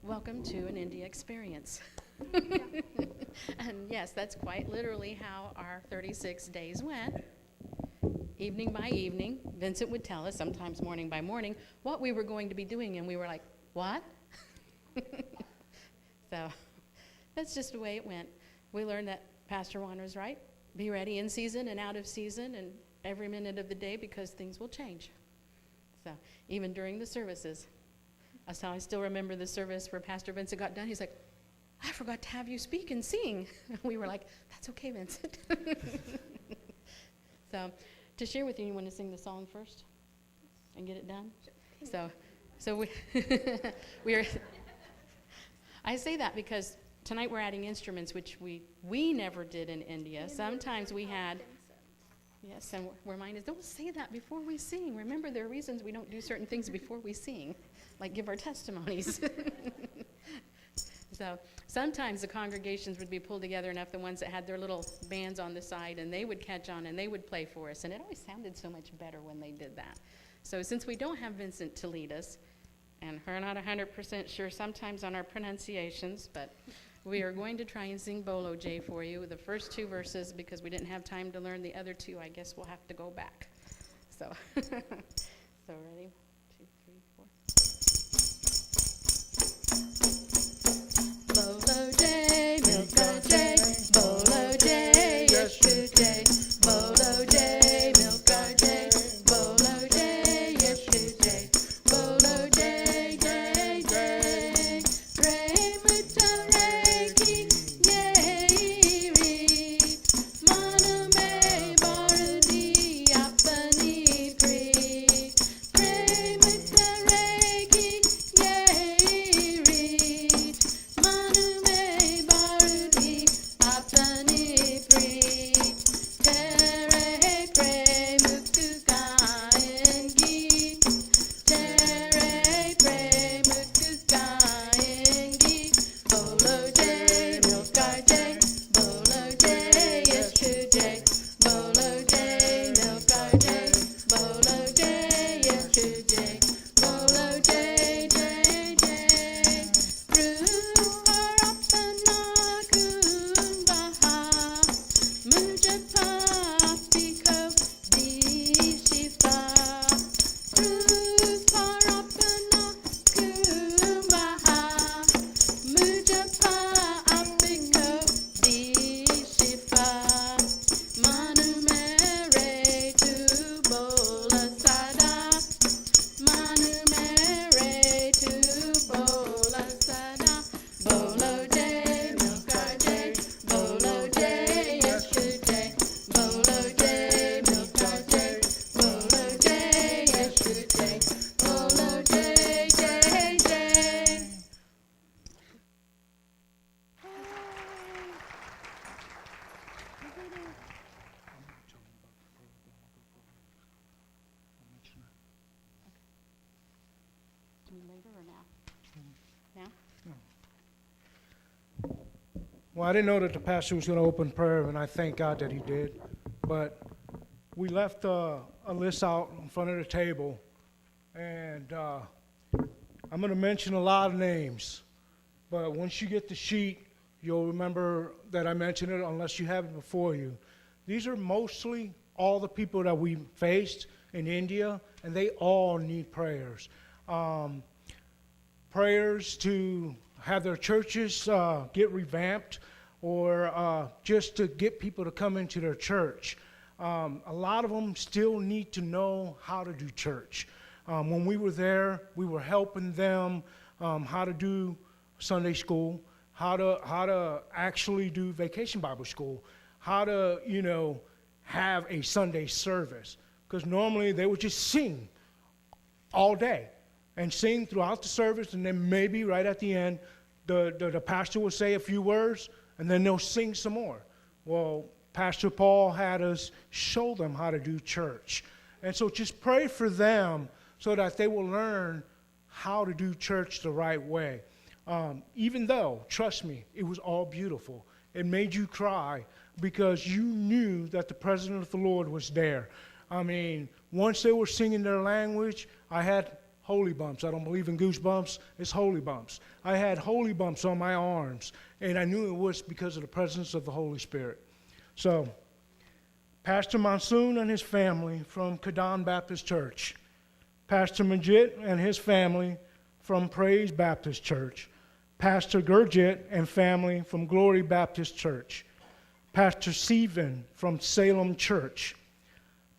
Welcome to an India experience. And yes, that's quite literally how our 36 days went. Evening by evening, Vincent would tell us, sometimes morning by morning, what we were going to be doing, and we were like, what? So that's just the way it went. We learned that Pastor Juan was right. Be ready in season and out of season and every minute of the day, because things will change. So even during the services, that's how I still remember the service where Pastor Vincent got done. He's like, I forgot to have you speak and sing. We were like, that's okay, Vincent. So to share with you want to sing the song first and get it done? So we are. I say that because tonight we're adding instruments, which we never did in India. Sometimes we had. Yes, and where mine is, don't say that before we sing. Remember, there are reasons we don't do certain things before we sing, like give our testimonies. So sometimes the congregations would be pulled together enough, the ones that had their little bands on the side, and they would catch on and they would play for us. And it always sounded so much better when they did that. So since we don't have Vincent to lead us, and we're not 100% sure sometimes on our pronunciations, but we are going to try and sing Bolo J for you, the first two verses, because we didn't have time to learn the other two. I guess we'll have to go back. So, so ready? 2, 3, 4. Bolo J, milk a J, Bolo J, yesterday. Bolo J, milk a J, Bolo J, yesterday. Bolo J, J, J, Premutare ki yeri, manu me bardi apani pri. Premutare ki yeri, manu me bardi apani pri. Tere premutu kaengi, tere premutu kaengi. Bolo J, milk our J, Bolo J, yesterday. Bolo J, milk our J, Bolo J, yesterday. Bolo J, J, J. Ruharapana kumbaha, mujapa piko dishifa. Ruharapana kumbaha, mujapa apiko dishifa. Manu mere tu bola sada, manu mere tu bola sada. Bolo J, milk our J, Bolo J, yesterday. Bolo J, milk our J, Bolo J, yesterday. Bolo J, J, J. Do you later or now? Now? Well, I didn't know that the pastor was going to open prayer, and I thank God that he did. But we left a list out in front of the table, and I'm going to mention a lot of names. But once you get the sheet, you'll remember that I mentioned it unless you have it before you. These are mostly all the people that we faced in India, and they all need prayers. Prayers to have their churches get revamped, or just to get people to come into their church. A lot of them still need to know how to do church. When we were there, we were helping them how to do Sunday school, how to actually do vacation Bible school, how to, have a Sunday service. Because normally they would just sing all day and sing throughout the service, and then maybe right at the end, the pastor will say a few words, and then they'll sing some more. Well, Pastor Paul had us show them how to do church. And so just pray for them so that they will learn how to do church the right way. Even though, trust me, it was all beautiful. It made you cry because you knew that the presence of the Lord was there. I mean, once they were singing their language, I had holy bumps. I don't believe in goosebumps. It's holy bumps. I had holy bumps on my arms, and I knew it was because of the presence of the Holy Spirit. So, Pastor Monsoon and his family from Kadan Baptist Church. Pastor Majid and his family from Praise Baptist Church. Pastor Gurjit and family from Glory Baptist Church. Pastor Stephen from Salem Church.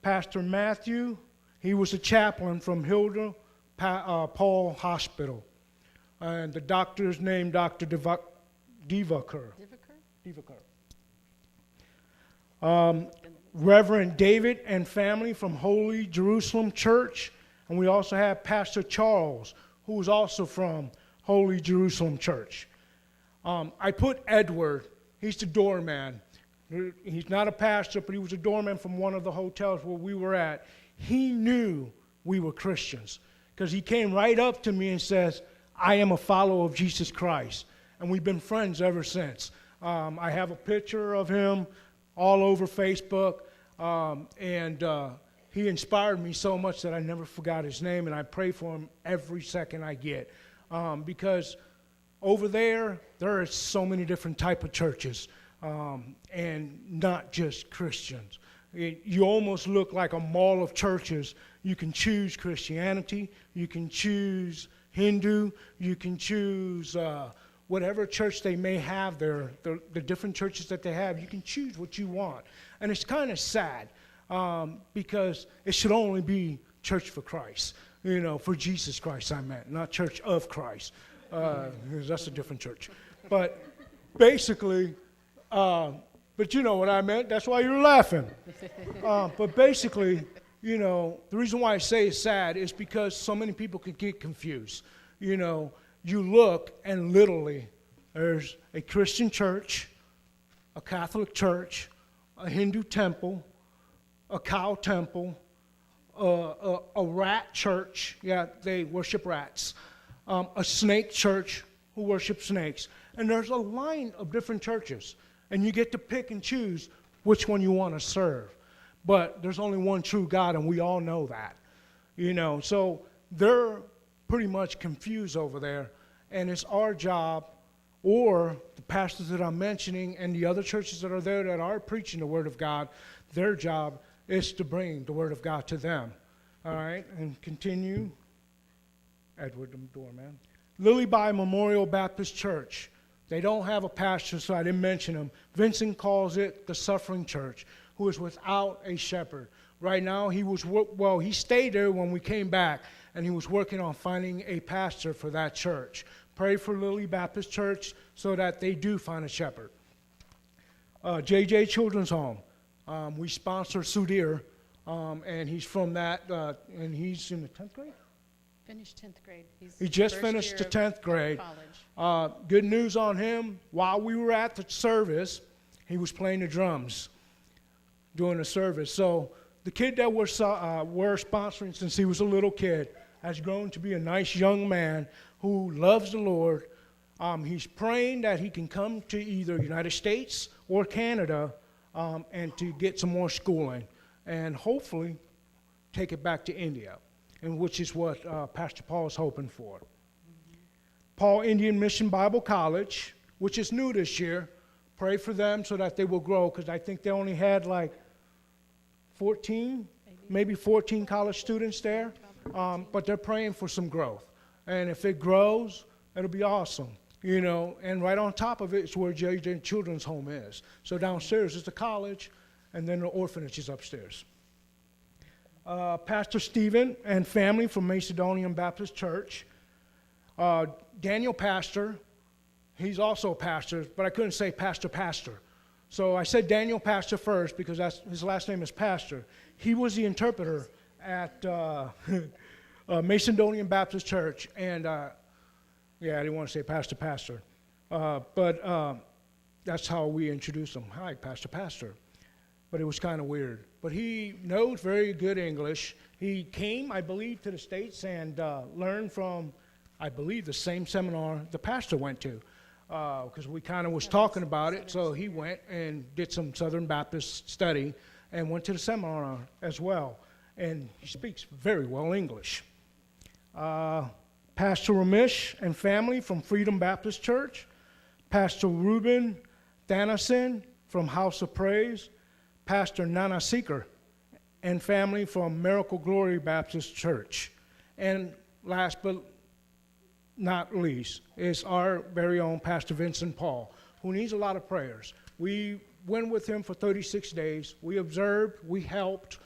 Pastor Matthew, he was a chaplain from Hilda Paul Hospital. And the doctor's name, Dr. Divakar. Reverend David and family from Holy Jerusalem Church. And we also have Pastor Charles, who was also from Holy Jerusalem Church. I put Edward, he's the doorman. He's not a pastor, but he was a doorman from one of the hotels where we were at. He knew we were Christians because he came right up to me and says, I am a follower of Jesus Christ. And we've been friends ever since. I have a picture of him all over Facebook, and he inspired me so much that I never forgot his name, and I pray for him every second I get. Because over there are so many different type of churches, and not just Christians. You almost look like a mall of churches. You can choose Christianity, you can choose Hindu, you can choose whatever church they may have there, the different churches that they have. You can choose what you want. And it's kind of sad because it should only be Church for Christ. For Jesus Christ I meant, not Church of Christ. That's a different church. But basically, but you know what I meant. That's why you're laughing. But basically, the reason why I say it's sad is because so many people could get confused. You look and literally there's a Christian church, a Catholic church, a Hindu temple, a cow temple, a rat church, yeah, they worship rats, a snake church who worship snakes. And there's a line of different churches, and you get to pick and choose which one you want to serve. But there's only one true God, and we all know that. So they're pretty much confused over there, and it's our job, or the pastors that I'm mentioning and the other churches that are there that are preaching the Word of God, their job is to bring the Word of God to them. All right, and continue. Edward, the doorman. Lilyby Memorial Baptist Church. They don't have a pastor, so I didn't mention him. Vincent calls it the Suffering Church, who is without a shepherd. Right now, he stayed there when we came back, and he was working on finding a pastor for that church. Pray for Lily Baptist Church so that they do find a shepherd. JJ Children's Home. We sponsor Sudhir, and he's from that, and he's in the 10th grade? Finished 10th grade. He just finished the 10th grade. Good news on him. While we were at the service, he was playing the drums during the service. So the kid that we're sponsoring since he was a little kid has grown to be a nice young man who loves the Lord. He's praying that he can come to either the United States or Canada and to get some more schooling and hopefully take it back to India, and which is what Pastor Paul is hoping for. Paul Indian Mission Bible College, which is new this year. Pray for them so that they will grow, because I think they only had like 14, maybe 14 college students there, but they're praying for some growth. And if it grows, it'll be awesome, and right on top of it is where JJ Children's Home is. So downstairs is the college, and then the orphanage is upstairs. Pastor Stephen and family from Macedonian Baptist Church. Daniel Pastor, he's also a pastor, but I couldn't say pastor. So I said Daniel Pastor first because his last name is Pastor. He was the interpreter at Macedonian Baptist Church, and I didn't want to say pastor, but that's how we introduced him. Hi, Pastor. But it was kind of weird. But he knows very good English. He came, I believe, to the States and learned from, I believe, the same seminar the pastor went to, because we kind of was talking about it. So he went and did some Southern Baptist study and went to the seminar as well. And he speaks very well English. Pastor Ramesh and family from Freedom Baptist Church, Pastor Ruben Thanison from House of Praise, Pastor Nana Seeker and family from Miracle Glory Baptist Church. And last but not least is our very own Pastor Vincent Paul, who needs a lot of prayers. We went with him for 36 days. We observed, we helped,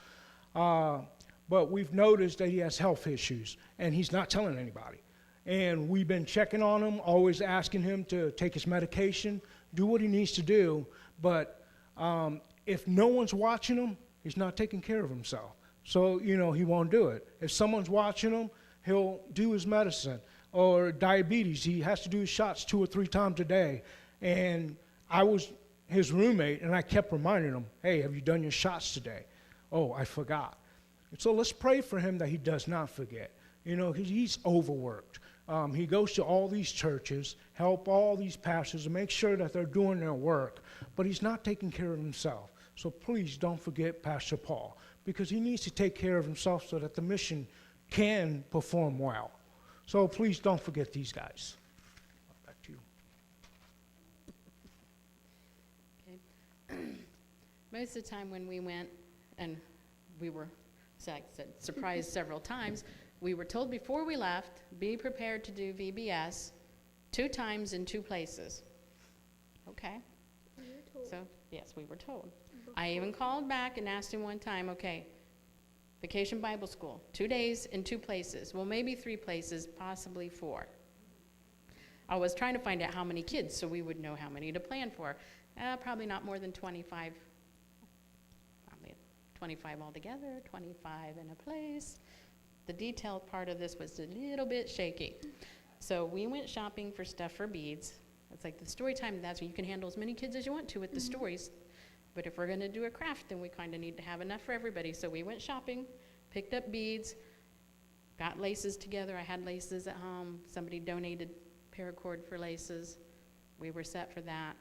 but we've noticed that he has health issues, and he's not telling anybody. And we've been checking on him, always asking him to take his medication, do what he needs to do, but if no one's watching him, he's not taking care of himself. So, he won't do it. If someone's watching him, he'll do his medicine. Or diabetes, he has to do his shots 2 or 3 times a day. And I was his roommate, and I kept reminding him, hey, have you done your shots today? Oh, I forgot. So let's pray for him that he does not forget. He's overworked. He goes to all these churches, help all these pastors, and make sure that they're doing their work, but he's not taking care of himself. So please don't forget Pastor Paul, because he needs to take care of himself so that the mission can perform well. So please don't forget these guys. Back to you. Okay. Most of the time when we went, and we were surprised several times, we were told before we left, be prepared to do VBS 2 times in 2 places. Okay. So, yes, we were told. I even called back and asked him one time, okay, Vacation Bible School, 2 days in 2 places. Well, maybe 3 places, possibly 4. I was trying to find out how many kids so we would know how many to plan for. Probably not more than 25. Probably 25 altogether, 25 in a place. The detailed part of this was a little bit shaky. So we went shopping for stuff for beads. It's like the story time, that's when you can handle as many kids as you want to with the stories. But if we're going to do a craft, then we kind of need to have enough for everybody. So we went shopping, picked up beads, got laces together. I had laces at home. Somebody donated paracord for laces. We were set for that.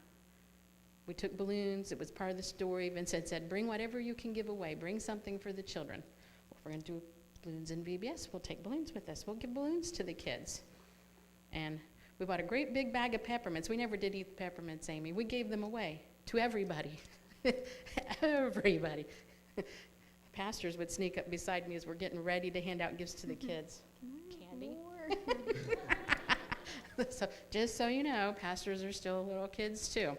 We took balloons. It was part of the story. Vincent said, bring whatever you can give away. Bring something for the children. Well, if we're going to do balloons in VBS, we'll take balloons with us. We'll give balloons to the kids. And we bought a great big bag of peppermints. We never did eat the peppermints, Amy. We gave them away to everybody. Everybody. Pastors would sneak up beside me as we're getting ready to hand out gifts to the kids. Candy. So, just so you know, pastors are still little kids too.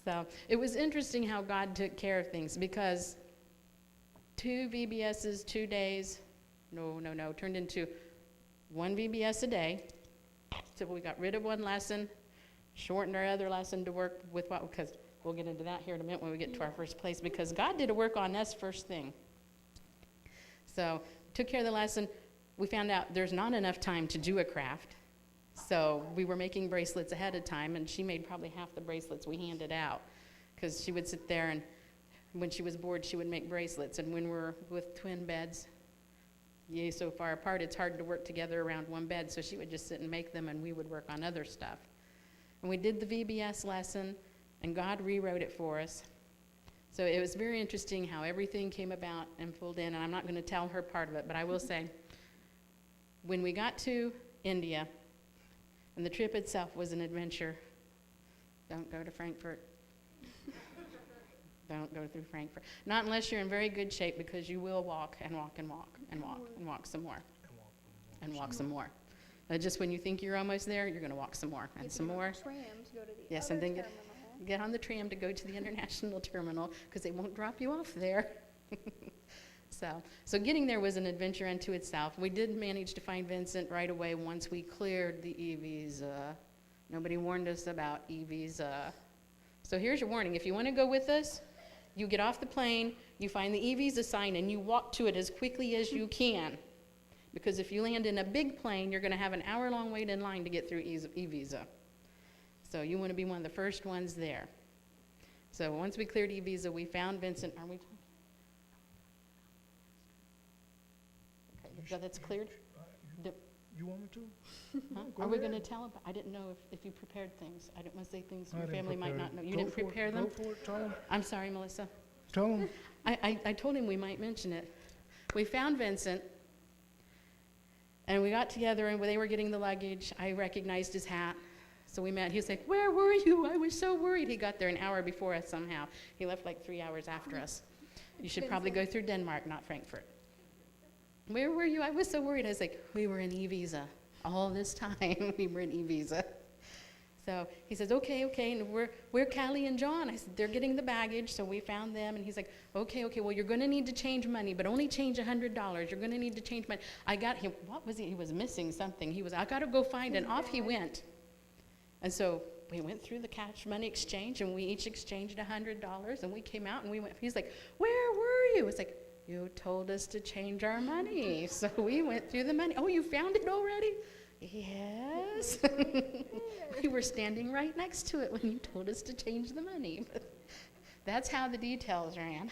So it was interesting how God took care of things, because 2 VBSs, 2 days, turned into 1 VBS a day. So we got rid of 1 lesson, shortened our other lesson to work with because we'll get into that here in a minute when we get to our first place, because God did a work on us first thing. So took care of the lesson. We found out there's not enough time to do a craft. So we were making bracelets ahead of time, and she made probably half the bracelets we handed out, because she would sit there, and when she was bored, she would make bracelets. And when we're with twin beds, so far apart, it's hard to work together around one bed. So she would just sit and make them, and we would work on other stuff. And we did the VBS lesson, and God rewrote it for us. So it was very interesting how everything came about and pulled in. And I'm not going to tell her part of it, but I will say, when we got to India, and the trip itself was an adventure. Don't go to Frankfurt. Don't go through Frankfurt. Not unless you're in very good shape, because you will walk and walk and walk and walk and walk some more. And walk some more. Just when you think you're almost there, you're going to walk some more and some more. Tram to go to the Yes, other and then terminal. get on the tram to go to the international terminal, because they won't drop you off there. So getting there was an adventure unto itself. We did manage to find Vincent right away once we cleared the e-visa. Nobody warned us about e-visa. So here's your warning. If you want to go with us, you get off the plane, you find the e-visa sign, and you walk to it as quickly as you can. Because if you land in a big plane, you're going to have an hour-long wait in line to get through e-visa. So you want to be one of the first ones there. So once we cleared e-visa, we found Vincent. Are we? Okay, so that's cleared? You want me to? Huh? Go Are we ahead. going to tell them? I didn't know if you prepared things. I didn't want to say things I your didn't family might prepare not know. it. You Go didn't for it. prepare them? Go for it. Tell him. I'm sorry, Melissa. Tell him. I told him we might mention it. we found Vincent, and we got together, and when they were getting the luggage, I recognized his hat. So we met. He was like, "Where were you? I was so worried." He got there an hour before us somehow. He left like 3 hours after us. You should probably go through Denmark, not Frankfurt. "Where were you? I was so worried." I was like, "We were in e-visa. All this time, we were in e-visa." So he says, okay, and we're Callie and John. I said, "They're getting the baggage," so we found them, and he's like, okay, well, you're going to need to change money, but only change $100. You're going to need to change money. I got him, what was he? He was missing something. I got to go find, and off he went. And so we went through the cash money exchange, and we each exchanged $100, and we came out, and we went, he's like, "Where were you?" It's like, "You told us to change our money." So we went through the money. "Oh, you found it already?" "Yes." We were standing right next to it when you told us to change the money. That's how the details ran.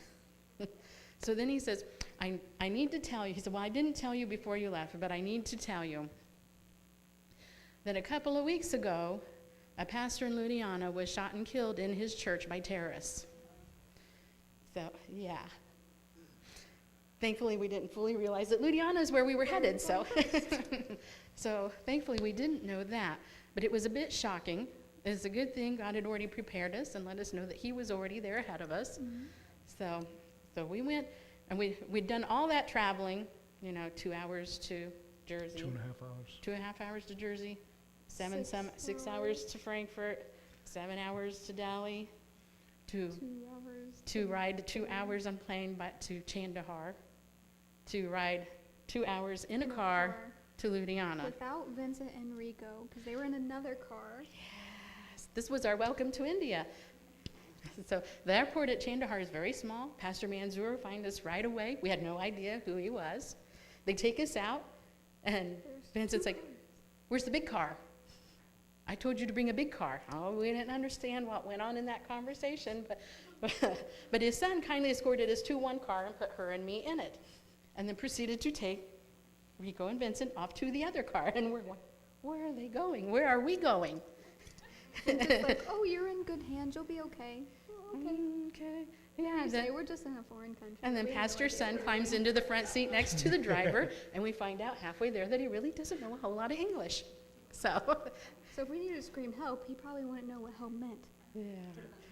So then he says, I need to tell you. He said, "Well, I didn't tell you before you left, but I need to tell you that a couple of weeks ago, a pastor in Ludhiana was shot and killed in his church by terrorists." So, yeah. Thankfully, we didn't fully realize that Ludhiana is where we were headed, so. So, thankfully, we didn't know that. But it was a bit shocking. It's a good thing God had already prepared us and let us know that he was already there ahead of us. Mm-hmm. So we went, and we'd done all that traveling, 2 hours to Jersey. 2.5 hours. 2.5 hours to Jersey, 6 hours to Frankfurt, 7 hours to Delhi, to ride 2 hours on plane back to Chandahar, to ride 2 hours in a car to Ludhiana. Without Vincent and Rico, because they were in another car. Yes, this was our welcome to India. So the airport at Chandahar is very small. Pastor Manzoor found us right away. We had no idea who he was. They take us out, and Vincent's like, "Where's the big car?" "I told you to bring a big car." Oh, we didn't understand what went on in that conversation, but his son kindly escorted us to one car and put her and me in it, and then proceeded to take Rico and Vincent off to the other car, and we're going, "Where are they going? Where are we going?" Vincent's like, "Oh, you're in good hands. You'll be okay." "Oh, okay." Okay. Yeah. We're just in a foreign country. And then Pastor's son climbs into the front seat next to the driver, and we find out halfway there that he really doesn't know a whole lot of English. So if we needed to scream help, he probably wouldn't know what help meant. yeah.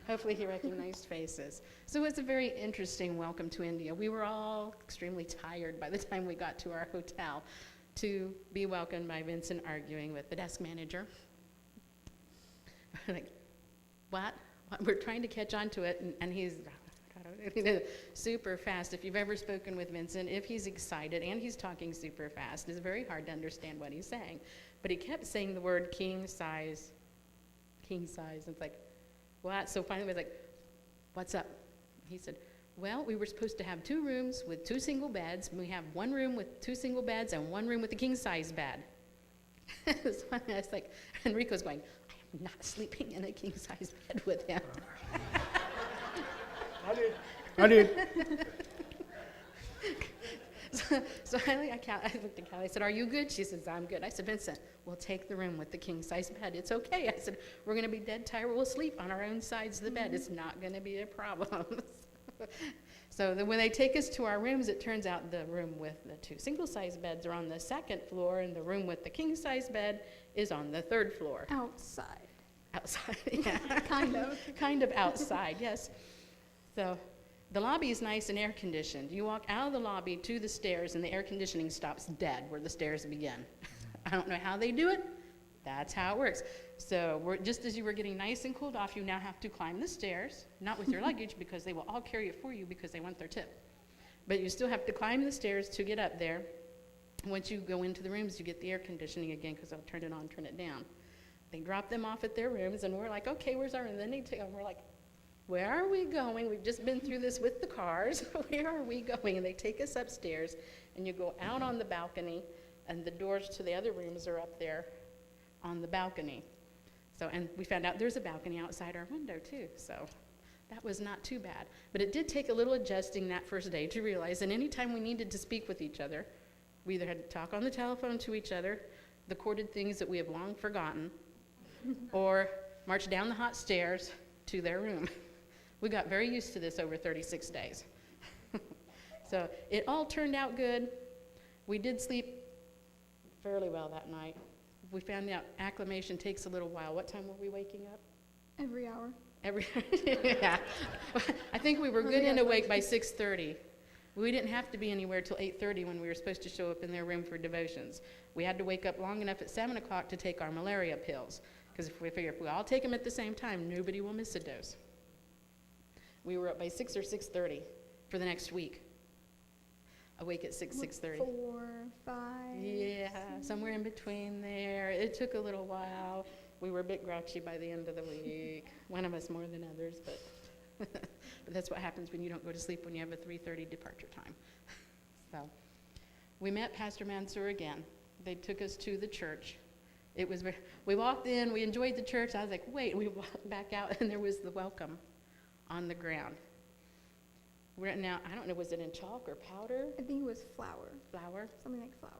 Hopefully he recognized faces. So it's a very interesting welcome to India. We were all extremely tired by the time we got to our hotel to be welcomed by Vincent arguing with the desk manager. Like, what? We're trying to catch on to it, and he's super fast. If you've ever spoken with Vincent, if he's excited and he's talking super fast, it's very hard to understand what he's saying. But he kept saying the word king size. It's like, what? So finally, I was like, "What's up?" He said, "Well, we were supposed to have 2 rooms with 2 single beds. We have 1 room with 2 single beds and 1 room with a king size bed." It was funny. I was like, Enrico's going, "I am not sleeping in a king size bed with him." I did. So I looked at Callie. I said, "Are you good?" She says, "I'm good." I said, "Vincent, we'll take the room with the king-size bed. It's okay." I said, "We're going to be dead tired. We'll sleep on our own sides of the bed. It's not going to be a problem." So then when they take us to our rooms, it turns out the room with the 2 single-size beds are on the 2nd floor, and the room with the king-size bed is on the 3rd floor. Outside. Outside, yeah. Kind of. Kind of outside, yes. So the lobby is nice and air-conditioned. You walk out of the lobby to the stairs, and the air conditioning stops dead where the stairs begin. I don't know how they do it. That's how it works. So just as you were getting nice and cooled off, you now have to climb the stairs, not with your luggage, because they will all carry it for you because they want their tip. But you still have to climb the stairs to get up there. Once you go into the rooms, you get the air conditioning again, because they'll turn it on, turn it down. They drop them off at their rooms, and we're like, "Okay, where's our room?" And then they take them. We're like, "Where are we going? We've just been through this with the cars. Where are we going?" And they take us upstairs, and you go out on the balcony, and the doors to the other rooms are up there on the balcony. So, and we found out there's a balcony outside our window too, so that was not too bad. But it did take a little adjusting that first day to realize that anytime we needed to speak with each other, we either had to talk on the telephone to each other, the corded things that we have long forgotten, or march down the hot stairs to their room. We got very used to this over 36 days. So it all turned out good. We did sleep fairly well that night. We found out acclimation takes a little while. What time were we waking up? Every hour. Yeah. I think we were good and awake by 6:30. We didn't have to be anywhere till 8:30 when we were supposed to show up in their room for devotions. We had to wake up long enough at 7 o'clock to take our malaria pills, because if we all take them at the same time, nobody will miss a dose. We were up by 6 or 6:30 for the next week. Awake at 6:30. 4, 5. Yeah, somewhere in between there. It took a little while. We were a bit grouchy by the end of the week. One of us more than others, but but that's what happens when you don't go to sleep when you have a 3:30 departure time. So we met Pastor Mansour again. They took us to the church. We walked in, we enjoyed the church. I was like, wait, we walked back out, and there was the welcome on the ground. Now, I don't know, was it in chalk or powder? I think it was flour. Flour? Something like flour.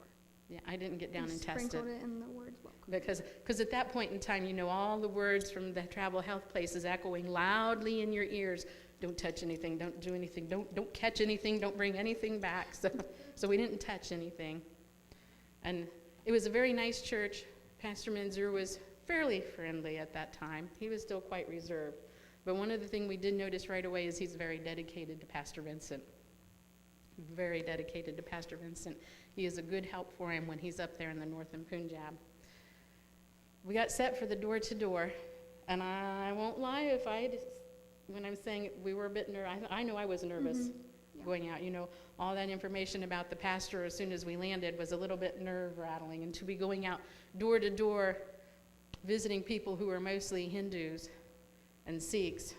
Yeah, I didn't get down We and test it. sprinkled it in the words welcome. Because at that point in time, you know, all the words from the travel health places echoing loudly in your ears. Don't touch anything, don't do anything, don't catch anything, don't bring anything back. So we didn't touch anything. And it was a very nice church. Pastor Mansour was fairly friendly at that time. He was still quite reserved. But one of the things we did notice right away is he's very dedicated to Pastor Vincent. Very dedicated to Pastor Vincent. He is a good help for him when he's up there in the northern Punjab. We got set for the door-to-door, and I won't lie when I'm saying we were a bit nervous. I know I was nervous going out. You know, all that information about the pastor as soon as we landed was a little bit nerve-rattling, and to be going out door-to-door visiting people who are mostly Hindus and Sikhs,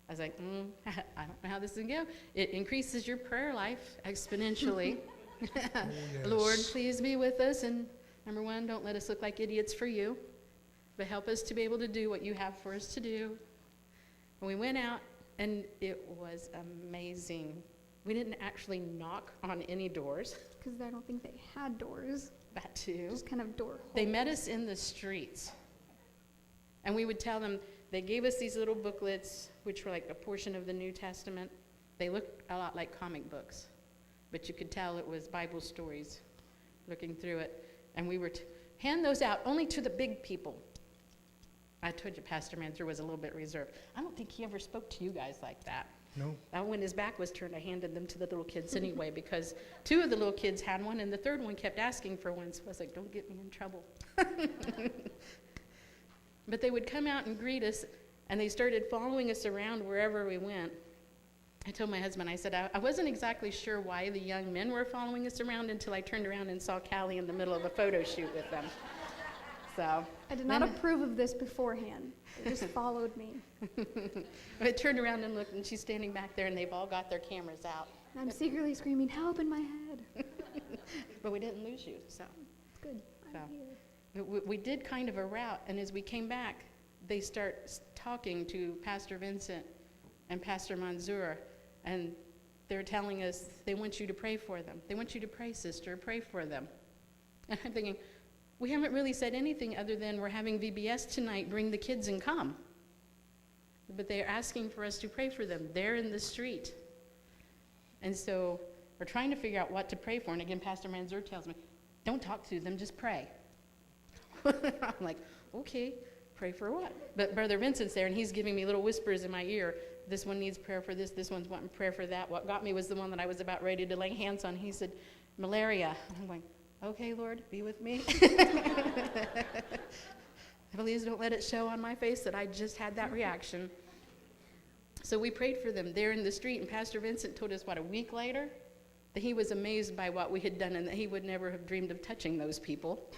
I was like, I don't know how this is going to go. It increases your prayer life exponentially. Oh, yes. Lord, please be with us. And number one, don't let us look like idiots for you, but help us to be able to do what you have for us to do. And we went out, and it was amazing. We didn't actually knock on any doors. Because I don't think they had doors. That too. Just kind of door They holes. met us in the streets. And we would tell them, they gave us these little booklets, which were like a portion of the New Testament. They looked a lot like comic books, but you could tell it was Bible stories looking through it. And we were to hand those out only to the big people. I told you Pastor Mansour was a little bit reserved. I don't think he ever spoke to you guys like that. No. When his back was turned, I handed them to the little kids anyway, because 2 of the little kids had one, and the third one kept asking for one, so I was like, don't get me in trouble. But they would come out and greet us, and they started following us around wherever we went. I told my husband, I said, I wasn't exactly sure why the young men were following us around until I turned around and saw Callie in the middle of a photo shoot with them. So I did not approve of this beforehand. They just followed me. I turned around and looked, and she's standing back there, and they've all got their cameras out. I'm secretly screaming, help in my head. But we didn't lose you, so. It's good. I'm So. here. We did kind of a route, and as we came back, they start talking to Pastor Vincent and Pastor Mansour, and they're telling us they want you to pray for them. They want you to pray, sister, pray for them. And I'm thinking, we haven't really said anything other than we're having VBS tonight, bring the kids and come. But they're asking for us to pray for them. They're in the street. And so we're trying to figure out what to pray for. And again, Pastor Mansour tells me, don't talk to them, just pray. I'm like, okay, pray for what? But Brother Vincent's there, and he's giving me little whispers in my ear. This one needs prayer for this one's wanting prayer for that. What got me was the one that I was about ready to lay hands on. He said, malaria. I'm going, okay, Lord, be with me. Please don't let it show on my face that I just had that reaction. So we prayed for them there in the street, and Pastor Vincent told us, a week later, that he was amazed by what we had done and that he would never have dreamed of touching those people.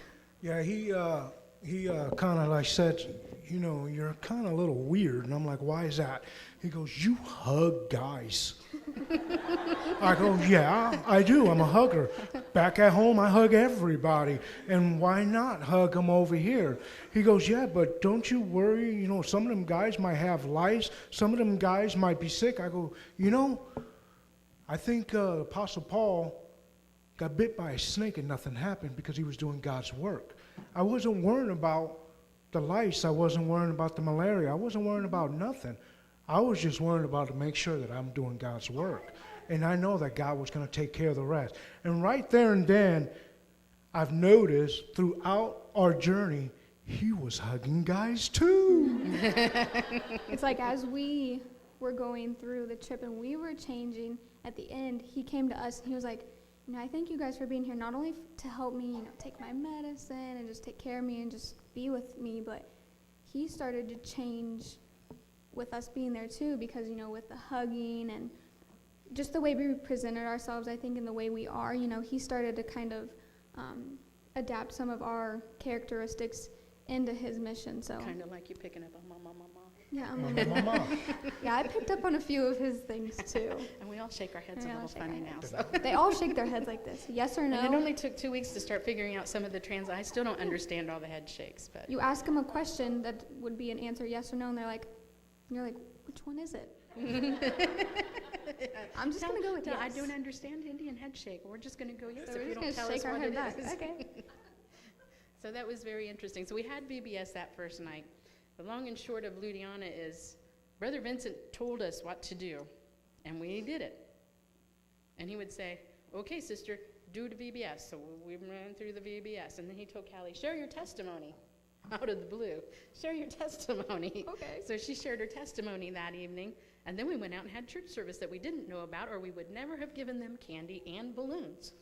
Yeah, he kind of like said, you know, you're kind of a little weird. And I'm like, why is that? He goes, you hug guys. I go, yeah, I do. I'm a hugger. Back at home, I hug everybody. And why not hug them over here? He goes, yeah, but don't you worry. You know, some of them guys might have lice. Some of them guys might be sick. I go, you know, I think Apostle Paul got bit by a snake and nothing happened because he was doing God's work. I wasn't worrying about the lice. I wasn't worrying about the malaria. I wasn't worrying about nothing. I was just worrying about to make sure that I'm doing God's work. and I know that God was going to take care of the rest. And right there and then, I've noticed throughout our journey, he was hugging guys too. It's like as we were going through the trip and we were changing, at the end, he came to us and he was like, I thank you guys for being here, not only to help me, take my medicine and just take care of me and just be with me, but he started to change with us being there too, because, with the hugging and just the way we presented ourselves, I think, and the way we are, he started to kind of adapt some of our characteristics into his mission. So Kind of like you picking up on mama. yeah, Mama. yeah, I picked up on a few of his things too. And we all shake our heads We a all little shake funny our now. heads. So. They all shake their heads like this, yes or And it no. only took 2 weeks to start figuring out some of the I still don't understand all the head shakes, but You ask them a question that would be an answer yes or no, and you're like, which one is it? I'm just gonna go with no, yes. I don't understand Indian head shake. We're just going to go yes So if we're you just don't gonna tell us shake our what head it back. is. Okay. So that was very interesting. So we had VBS that first night. The long and short of Ludiana is Brother Vincent told us what to do, and we did it. And he would say, okay, sister, do the VBS. So we ran through the VBS, and then he told Callie, share your testimony. Out of the blue, share your testimony. Okay. So she shared her testimony that evening, and then we went out and had church service that we didn't know about, or we would never have given them candy and balloons.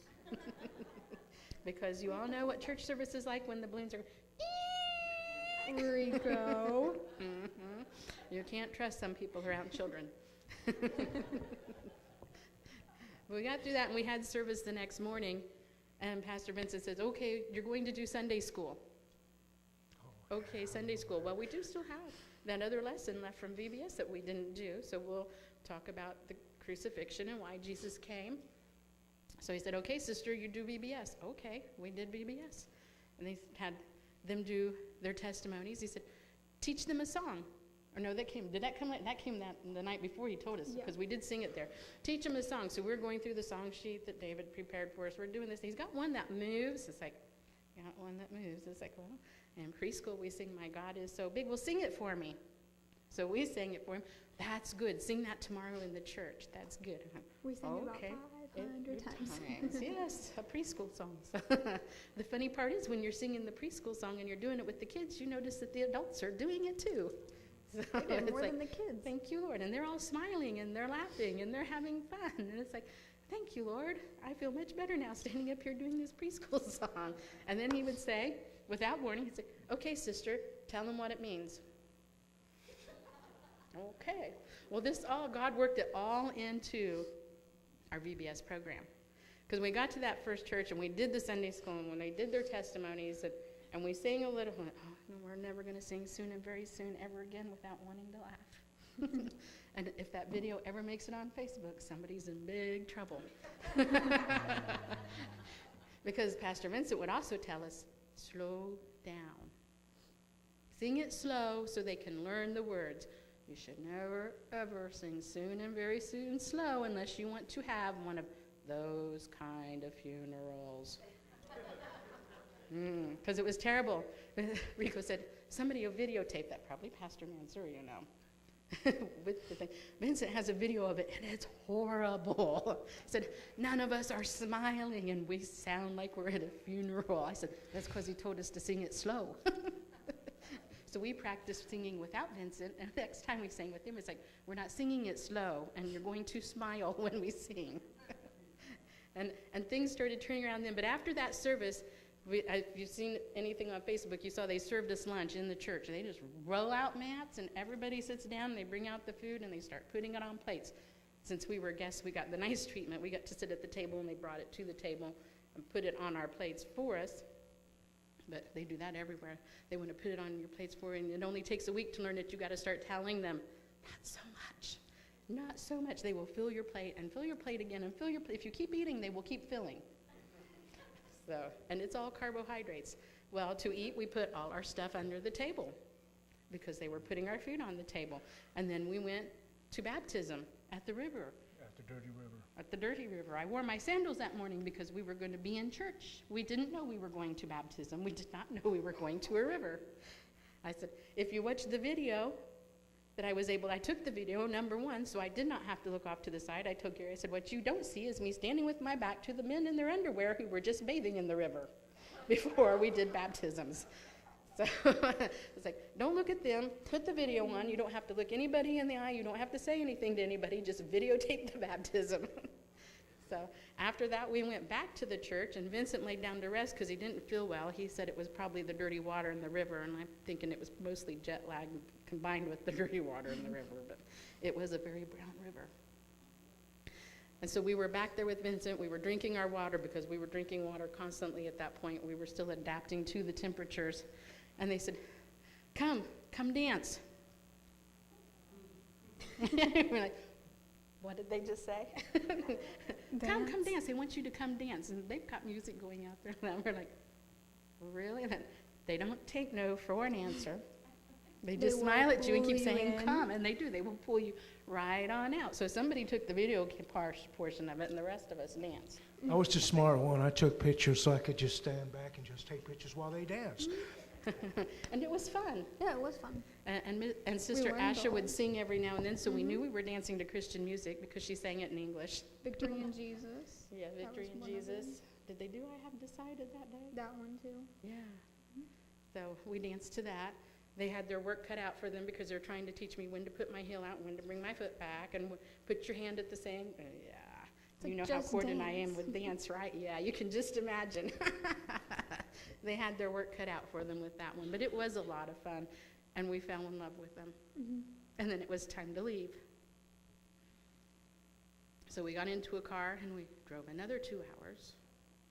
Because you all know what church service is like when the balloons are Rico. Mm-hmm. You can't trust some people around children. We got through that, and we had service the next morning, and Pastor Vincent says, okay, you're going to do Sunday school. Okay, Sunday school. Well, we do still have that other lesson left from VBS that we didn't do, so we'll talk about the crucifixion and why Jesus came. So he said, okay, sister, you do VBS. Okay, we did VBS. And they had them do their testimonies. He said, teach them a song. Or no, did that come the night before he told us, because we did sing it there. Teach them a song. So we're going through the song sheet that David prepared for us. We're doing this. He's got one that moves. It's like, got one that moves. It's like, well, in preschool we sing My God Is So Big. Well, sing it for me. So we sang it for him. That's good. Sing that tomorrow in the church. That's good. We sang it about Okay. 500 times. Yes, a preschool song. So the funny part is when you're singing the preschool song and you're doing it with the kids, you notice that the adults are doing it too. So They did it's more like, than the kids. thank you, Lord. And they're all smiling and they're laughing and they're having fun. And it's like, thank you, Lord. I feel much better now standing up here doing this preschool song. And then he would say, without warning, he'd say, okay, sister, tell them what it means. Okay. Well, God worked it all into our VBS program. Because we got to that first church and we did the Sunday school, and when they did their testimonies, and we sang a little, oh, no, we're never going to sing soon and very soon ever again without wanting to laugh. And if that video ever makes it on Facebook, somebody's in big trouble. Because Pastor Vincent would also tell us, slow down. Sing it slow so they can learn the words. You should never, ever sing soon and very soon slow unless you want to have one of those kind of funerals. Because it was terrible. Rico said, somebody will videotape that. Probably Pastor Mansour, you know. With the thing. Vincent has a video of it, and it's horrible. He said, none of us are smiling, and we sound like we're at a funeral. I said, that's because he told us to sing it slow. So we practiced singing without Vincent, and the next time we sang with him, it's like, we're not singing it slow, and you're going to smile when we sing. And things started turning around then. But after that service, if you've seen anything on Facebook, you saw they served us lunch in the church. They just roll out mats, and everybody sits down, and they bring out the food, and they start putting it on plates. Since we were guests, we got the nice treatment. We got to sit at the table, and they brought it to the table and put it on our plates for us. But they do that everywhere. They want to put it on your plates for you, and it only takes a week to learn that you got to start telling them, not so much, not so much. They will fill your plate and fill your plate again and fill your plate. If you keep eating, they will keep filling. So, and it's all carbohydrates. Well, to eat, we put all our stuff under the table because they were putting our food on the table. And then we went to baptism at the river. At the dirty river. At the dirty river. I wore my sandals that morning because we were going to be in church. We didn't know we were going to baptism. We did not know we were going to a river. I said, if you watch the video that I took the video, number one, so I did not have to look off to the side. I told Gary, I said, what you don't see is me standing with my back to the men in their underwear who were just bathing in the river before we did baptisms. So it's like, don't look at them, put the video on. You don't have to look anybody in the eye. You don't have to say anything to anybody. Just videotape the baptism. So after that, we went back to the church, and Vincent laid down to rest because he didn't feel well. He said it was probably the dirty water in the river, and I'm thinking it was mostly jet lag combined with the dirty water in the river, but it was a very brown river. And so we were back there with Vincent. We were drinking our water because we were drinking water constantly at that point. We were still adapting to the temperatures. And they said, come dance. We're like, what did they just say? Come dance. They want you to come dance. And they've got music going out there. And we're like, really? They don't take no for an answer. They just smile at you and keep saying, come. And they do. They will pull you right on out. So somebody took the video portion of it, and the rest of us danced. I was the smart one. I took pictures so I could just stand back and just take pictures while they danced. And it was fun. Yeah, it was fun. And Sister learned Asha all. would sing every now and then, so we knew we were dancing to Christian music because she sang it in English. Victory in Jesus. Yeah, Victory was in one of them. Jesus. Did they do I Have Decided that day? That one too. Yeah. So we danced to that. They had their work cut out for them because they were trying to teach me when to put my heel out, when to bring my foot back, and put your hand at the same. Yeah. It's You know like how Just coordinated I am Dance. with dance, right? Yeah, you can just imagine. They had their work cut out for them with that one. But it was a lot of fun, and we fell in love with them. And then it was time to leave. So we got into a car, and we drove another 2 hours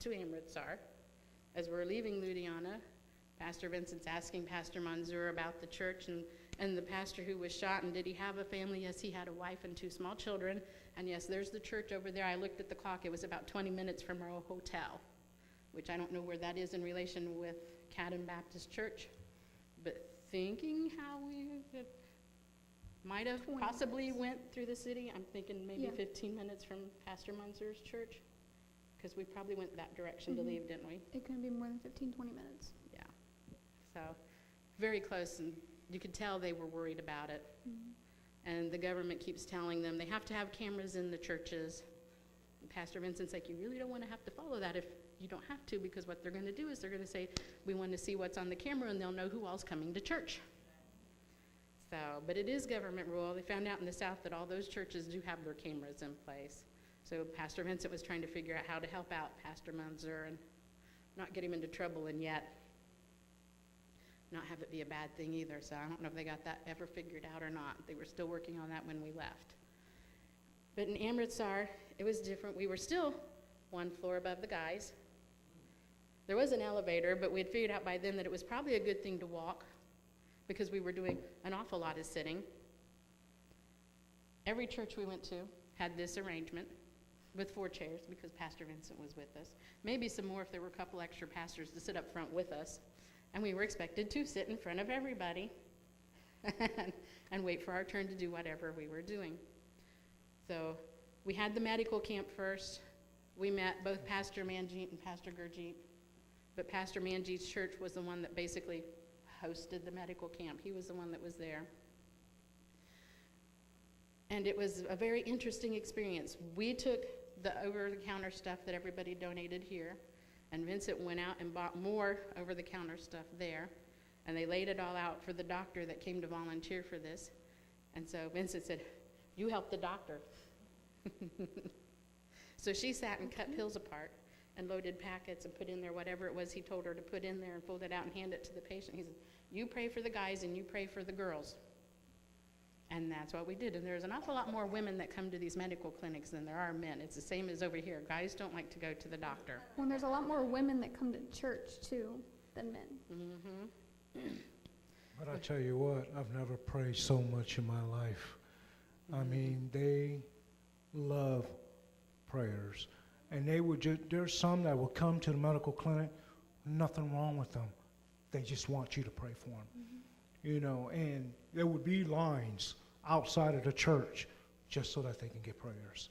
to Amritsar. As we're leaving Ludhiana, Pastor Vincent's asking Pastor Manzoor about the church and the pastor who was shot, and did he have a family? Yes, he had a wife and 2 small children. And yes, there's the church over there. I looked at the clock. It was about 20 minutes from our hotel, which I don't know where that is in relation with Cadden Baptist Church. But thinking how we might have 20 possibly minutes. went through the city, I'm thinking maybe Yeah. 15 minutes from Pastor Manzoor's church, because we probably went that direction to leave, didn't we? It couldn't be more than 15, 20 minutes. Yeah. So very close, and you could tell they were worried about it. And the government keeps telling them they have to have cameras in the churches. And Pastor Vincent's like, you really don't want to have to follow that if you don't have to, because what they're going to do is they're going to say, we want to see what's on the camera, and they'll know who all's coming to church. So, but it is government rule. They found out in the South that all those churches do have their cameras in place. So Pastor Vincent was trying to figure out how to help out Pastor Manzoor and not get him into trouble, and yet not have it be a bad thing either. So I don't know if they got that ever figured out or not. They were still working on that when we left. But in Amritsar, it was different. We were still 1 floor above the guys. There was an elevator, but we had figured out by then that it was probably a good thing to walk because we were doing an awful lot of sitting. Every church we went to had this arrangement with 4 chairs because Pastor Vincent was with us. Maybe some more if there were a couple extra pastors to sit up front with us. And we were expected to sit in front of everybody and wait for our turn to do whatever we were doing. So we had the medical camp first. We met both Pastor Manjeet and Pastor Gurjeet. But Pastor Manjeet's church was the one that basically hosted the medical camp. He was the one that was there. And it was a very interesting experience. We took the over-the-counter stuff that everybody donated here, and Vincent went out and bought more over-the-counter stuff there, and they laid it all out for the doctor that came to volunteer for this. And so Vincent said, you help the doctor. So she sat and cut pills apart and loaded packets and put in there whatever it was he told her to put in there and fold it out and hand it to the patient. He said, you pray for the guys and you pray for the girls. And that's what we did. And there's an awful lot more women that come to these medical clinics than there are men. It's the same as over here. Guys don't like to go to the doctor. Well, there's a lot more women that come to church too than men. But I tell you what, I've never prayed so much in my life. I mean, they love prayers. And they would there's some that will come to the medical clinic, nothing wrong with them. They just want you to pray for them. You know, and there would be lines outside of the church just so that they can get prayers.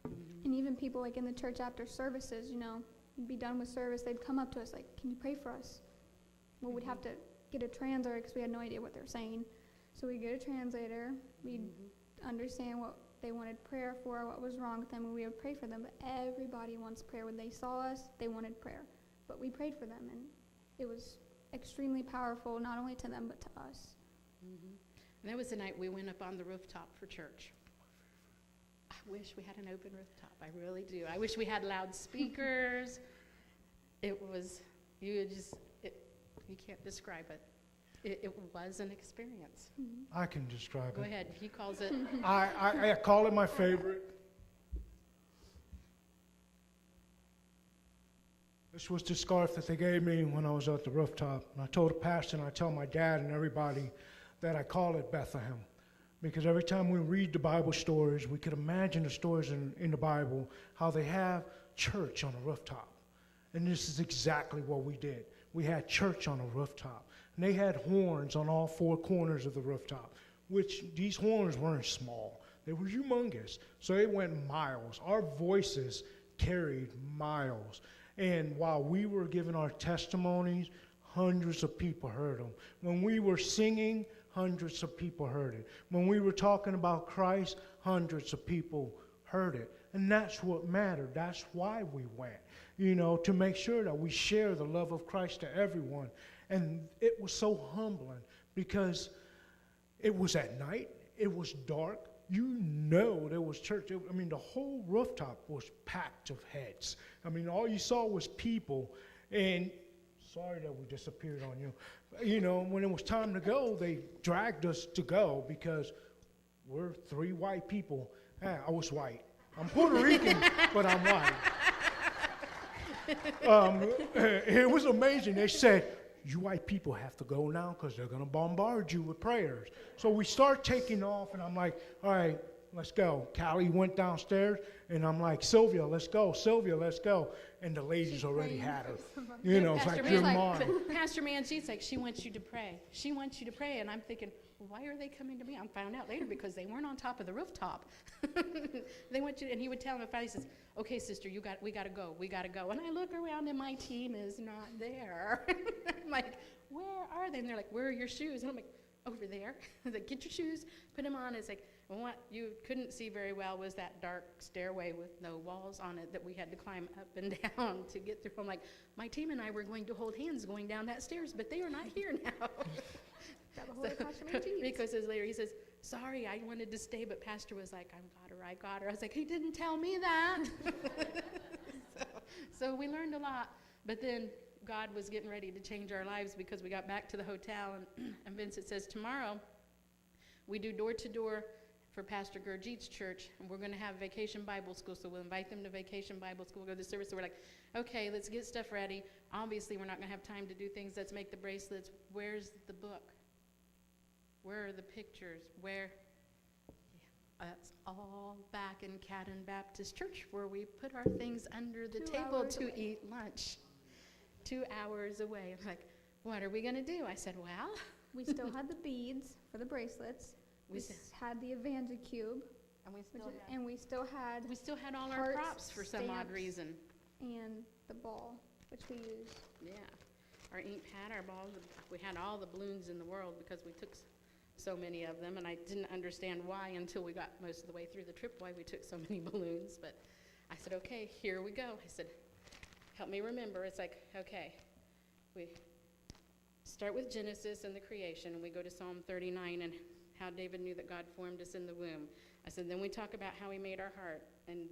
And even people like in the church after services, you know, you'd be done with service, they'd come up to us like, can you pray for us? Well, we'd have to get a translator because we had no idea what they were saying. So we get a translator. We'd understand what they wanted prayer for, what was wrong with them, and we would pray for them. But everybody wants prayer. When they saw us, they wanted prayer. But we prayed for them, and it was extremely powerful, not only to them, but to us. And that was the night we went up on the rooftop for church. I wish we had an open rooftop. I really do. I wish we had loudspeakers. It was, you can't describe it. It was an experience. I can describe Go it. ahead. He calls it. I call it my favorite. This was the scarf that they gave me when I was at the rooftop. And I told the pastor and I tell my dad and everybody that I call it Bethlehem. Because every time we read the Bible stories, we could imagine the stories in the Bible, how they have church on a rooftop. And this is exactly what we did. We had church on a rooftop. And they had horns on all four corners of the rooftop, which these horns weren't small. They were humongous. So they went miles. Our voices carried miles. And while we were giving our testimonies, hundreds of people heard them. When we were singing, hundreds of people heard it. When we were talking about Christ, hundreds of people heard it. And that's what mattered. That's why we went, to make sure that we share the love of Christ to everyone. And it was so humbling because it was at night, it was dark. There was church. The whole rooftop was packed of heads. All you saw was people. And sorry that we disappeared on you. When it was time to go, they dragged us to go because we're three white people. I was white. I'm Puerto Rican, but I'm white. It was amazing. They said, you white people have to go now because they're going to bombard you with prayers. So we start taking off, and I'm like, all right, let's go. Callie went downstairs, and I'm like, Sylvia, let's go. Sylvia, let's go. And the ladies already had her. It's like, you're mine. Pastor Manjeet's like, she wants you to pray. She wants you to pray. And I'm thinking, why are they coming to me? I found out later because they weren't on top of the rooftop. They want you, and he would tell them, he says, okay, sister, we got to go. We got to go. And I look around, and my team is not there. I'm like, where are they? And they're like, where are your shoes? And I'm like, over there. I was like, get your shoes, put them on. It's like, and what you couldn't see very well was that dark stairway with no walls on it that we had to climb up and down to get through. I'm like, my team and I were going to hold hands going down that stairs, but they are not here now. Because later he says, sorry, I wanted to stay, but Pastor was like, I got her. I was like, he didn't tell me that. So we learned a lot, but then God was getting ready to change our lives because we got back to the hotel, and Vincent says, tomorrow we do door-to-door for Pastor Gurjeet's church, and we're going to have Vacation Bible School, so we'll invite them to Vacation Bible School. We'll go to the service, so we're like, okay, let's get stuff ready. Obviously, we're not going to have time to do things. Let's make the bracelets. Where's the book? Where are the pictures? Where? Yeah, that's all back in Cadden Baptist Church, where we put our things under the table to eat lunch. 2 hours away. I'm like, what are we going to do? I said, well. We still had the beads for the bracelets. We had the Evangel cube. And we still had all our props for some odd reason. And the ball, which we used. Yeah. Our ink pad, our ball. We had all the balloons in the world because we took so many of them, and I didn't understand why until we got most of the way through the trip, why we took so many balloons. But I said, okay, here we go. I said, help me remember. It's like, okay, we start with Genesis and the creation, and we go to Psalm 39 and how David knew that God formed us in the womb. I said, then we talk about how he made our heart. And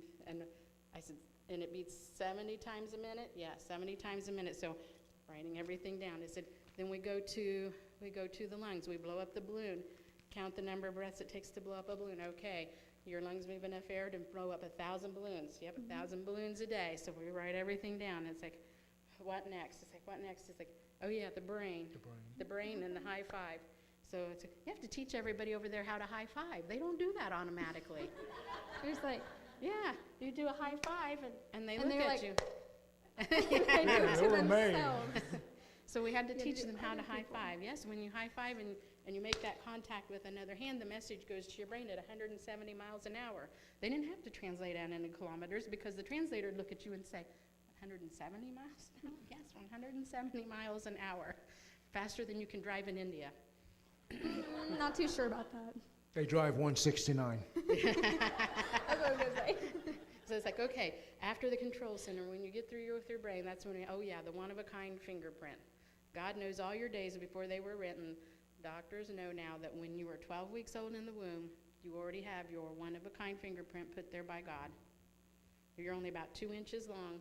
I said, and it beats 70 times a minute? Yeah, 70 times a minute. So writing everything down. I said, then we go to the lungs. We blow up the balloon. Count the number of breaths it takes to blow up a balloon. Okay, your lungs move enough air to blow up 1,000 balloons. You have 1,000 balloons a day. So we write everything down. It's like, what next? It's like, what next? It's like, oh yeah, the brain. The brain and the high five. So it's like, you have to teach everybody over there how to high five. They don't do that automatically. It's like, yeah, you do a high five, and they look at you. They were amazed. So we had to teach them how to high five. Yes, when you high five and you make that contact with another hand, the message goes to your brain at 170 miles an hour. They didn't have to translate that into kilometers because the translator would look at you and say, 170 miles an hour? Yes, 170 miles an hour. Faster than you can drive in India. Not too sure about that. They drive 169. That's what I was gonna say. So it's like, okay, after the control center, when you get through with your brain, that's when, oh yeah, the one-of-a-kind fingerprint. God knows all your days before they were written. Doctors know now that when you were 12 weeks old in the womb, you already have your one-of-a-kind fingerprint put there by God. You're only about 2 inches long,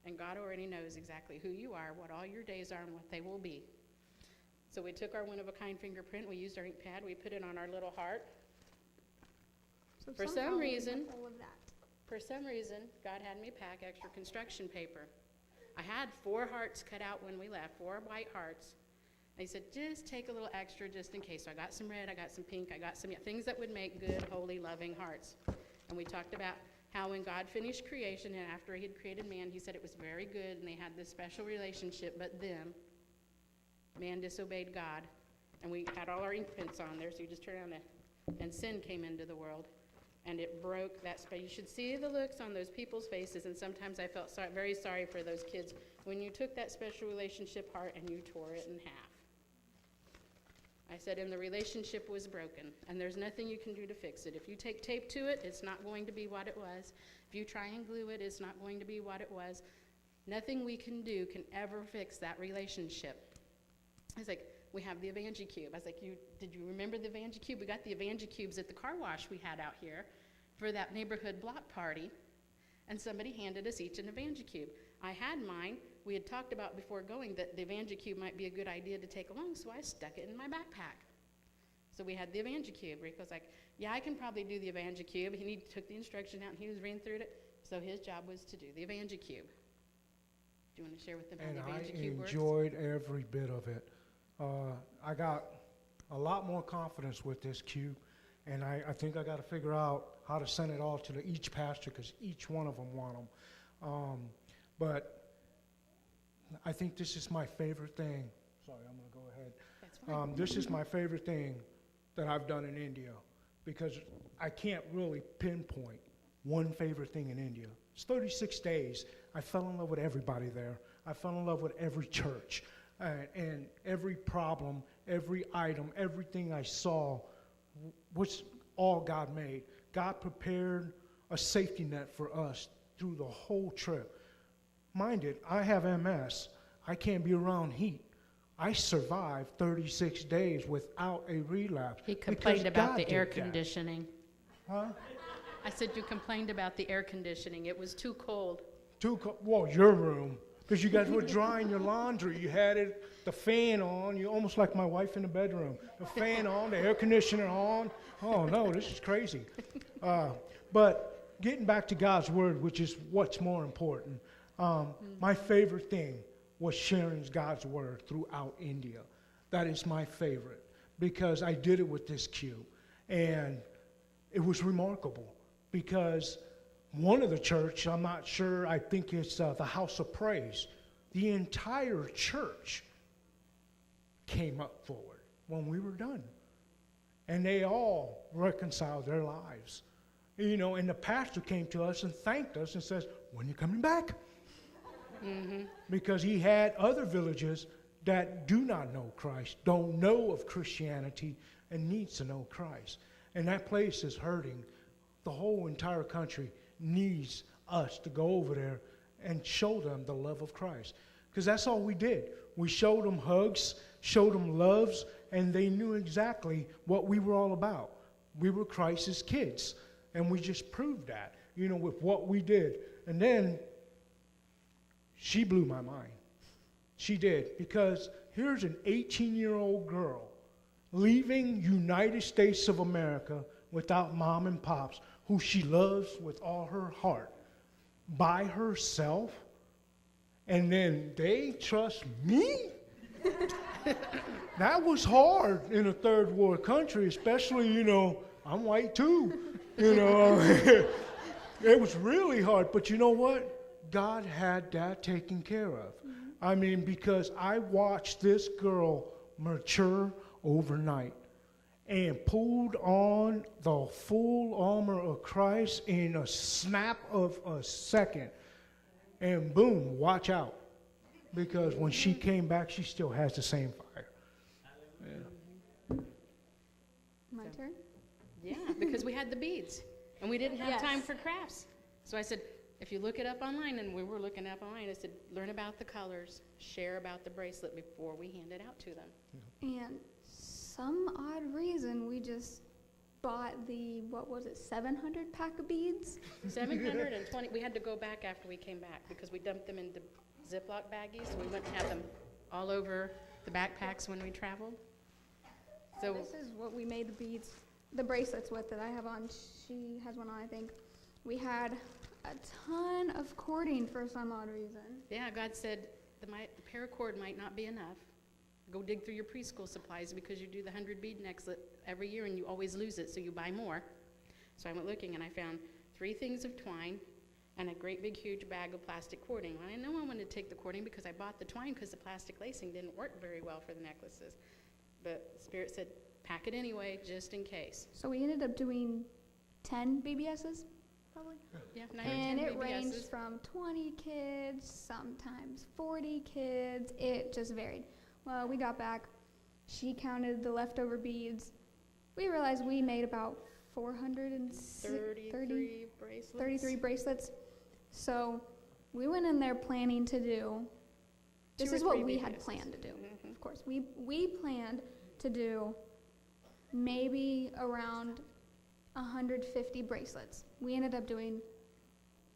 and God already knows exactly who you are, what all your days are, and what they will be. So we took our one-of-a-kind fingerprint, we used our ink pad, we put it on our little heart. So For somehow some we reason, have all of that. For some reason, God had me pack extra construction paper. I had 4 hearts cut out when we left, 4 white hearts. And he said, just take a little extra just in case. So I got some red, I got some pink, I got some things that would make good, holy, loving hearts. And we talked about how when God finished creation and after he had created man, he said it was very good and they had this special relationship, but then man disobeyed God. And we had all our ink prints on there, so you just turn on and sin came into the world. And it broke that space. You should see the looks on those people's faces, and sometimes I felt very sorry for those kids when you took that special relationship heart and you tore it in half. I said, and the relationship was broken, and there's nothing you can do to fix it. If you take tape to it, it's not going to be what it was. If you try and glue it, it's not going to be what it was. Nothing we can do can ever fix that relationship. I was like, we have the EvangeCube. I was like, did you remember the EvangeCube? We got the EvangeCubes at the car wash we had out here for that neighborhood block party, and somebody handed us each an EvangeCube. I had mine. We had talked about before going that the EvangeCube might be a good idea to take along, so I stuck it in my backpack. So we had the EvangeCube. Rick was like, yeah, I can probably do the EvangeCube. And he took the instruction out, and he was reading through it, so his job was to do the EvangeCube. Do you want to share with them how the EvangeCube works? And I enjoyed every bit of it. I got a lot more confidence with this cube, and I think I got to figure out how to send it all to each pastor because each one of them want them. But I think this is my favorite thing. Sorry, I'm going to go ahead. That's fine. This is my favorite thing that I've done in India because I can't really pinpoint one favorite thing in India. It's 36 days. I fell in love with everybody there. I fell in love with every church. And every problem, every item, everything I saw was all God made. God prepared a safety net for us through the whole trip. Mind it, I have MS. I can't be around heat. I survived 36 days without a relapse. He complained about God the air did that. conditioning. Huh? I said you complained about the air conditioning. It was too cold. Well, your room. Because you guys were drying your laundry. You had the fan on. You're almost like my wife in the bedroom. The fan on, the air conditioner on. Oh, no, this is crazy. But getting back to God's word, which is what's more important, my favorite thing was sharing God's word throughout India. That is my favorite because I did it with this cube. And it was remarkable because one of the church, I'm not sure, I think it's the House of Praise. The entire church came up forward when we were done. And they all reconciled their lives. You know, and the pastor came to us and thanked us and says, when are you coming back? Mm-hmm. Because he had other villages that do not know Christ, don't know of Christianity, and needs to know Christ. And that place is hurting. The whole entire country needs us to go over there and show them the love of Christ. Because that's all we did. We showed them hugs, showed them loves, and they knew exactly what we were all about. We were Christ's kids, and we just proved that, you know, with what we did. And then she blew my mind. She did, because here's an 18-year-old girl leaving United States of America without mom and pops, who she loves with all her heart, by herself, and then they trust me? That was hard in a third world country, especially, you know, I'm white too, you know. It was really hard, but you know what? God had that taken care of. I mean, because I watched this girl mature overnight and pulled on the full armor of Christ in a snap of a second. And boom, watch out. Because when she came back, she still has the same fire. Yeah. My So- turn? Yeah, because we had the beads, and we didn't have Yes. time for crafts. So I said, if you look it up online, and we were looking up online, I said, learn about the colors, share about the bracelet before we hand it out to them. And some odd reason, we just bought the, 700 pack of beads? 720, we had to go back after we came back because we dumped them into Ziploc baggies, so we wouldn't have them all over the backpacks when we traveled. So, This is what we made the beads, the bracelets with that I have on. She has one on, I think. We had a ton of cording for some odd reason. yeah, God said the paracord might not be enough. Go dig through your preschool supplies because you do the 100 bead necklace every year and you always lose it, so you buy more. So I went looking and I found 3 things of twine and a great big huge bag of plastic cording. I didn't know I wanted to take the cording because I bought the twine because the plastic lacing didn't work very well for the necklaces. But Spirit said, pack it anyway, just in case. So we ended up doing 10 BBSs, probably. Yeah, 9 And or 10 it ranged BBSs. from 20 kids, sometimes 40 kids. It just varied. Well, we got back. She counted the leftover beads. We realized we made about 33 bracelets. 33 bracelets. So we went in there planning to do, this 2 or is what 3 we had BBSs. planned to do. Mhm. Of course, we planned to do maybe around 150 bracelets. We ended up doing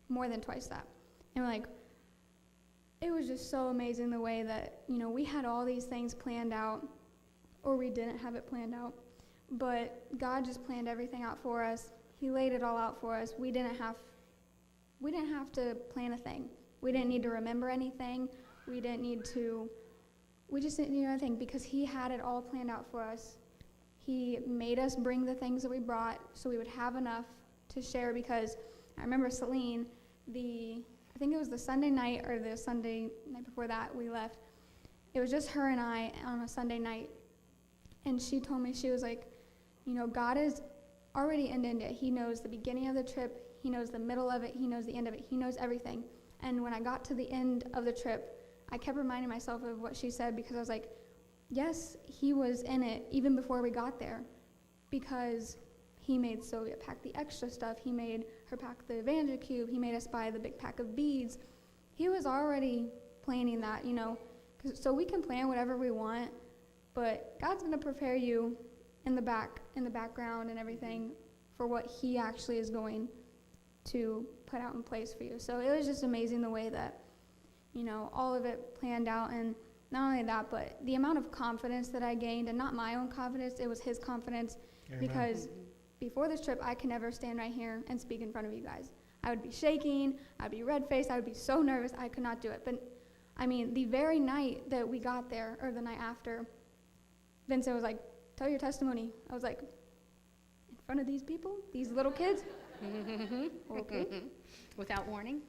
more than twice that. And like, it was just so amazing the way that, we had all these things planned out, or we didn't have it planned out, but God just planned everything out for us. He laid it all out for us. We didn't have to plan a thing. We didn't need to remember anything. We just didn't need anything because He had it all planned out for us. He made us bring the things that we brought so we would have enough to share, because I remember Celine, I think it was the Sunday night or the Sunday night before that we left. It was just her and I on a Sunday night. And she told me, she was like, God is already in India. He knows the beginning of the trip. He knows the middle of it. He knows the end of it. He knows everything. And when I got to the end of the trip, I kept reminding myself of what she said, because I was like, yes, He was in it even before we got there, because He made Sylvia pack the extra stuff. He made her pack the Evangel Cube. He made us buy the big pack of beads. He was already planning that, so we can plan whatever we want, but God's going to prepare you in the background and everything for what He actually is going to put out in place for you. So it was just amazing the way that, all of it planned out. And not only that, but the amount of confidence that I gained, and not my own confidence, it was His confidence. Amen. Because before this trip, I could never stand right here and speak in front of you guys. I would be shaking, I'd be red-faced, I would be so nervous, I could not do it. But, the very night that we got there, or the night after, Vincent was like, tell your testimony. I was like, in front of these people, these little kids? Okay. Without warning.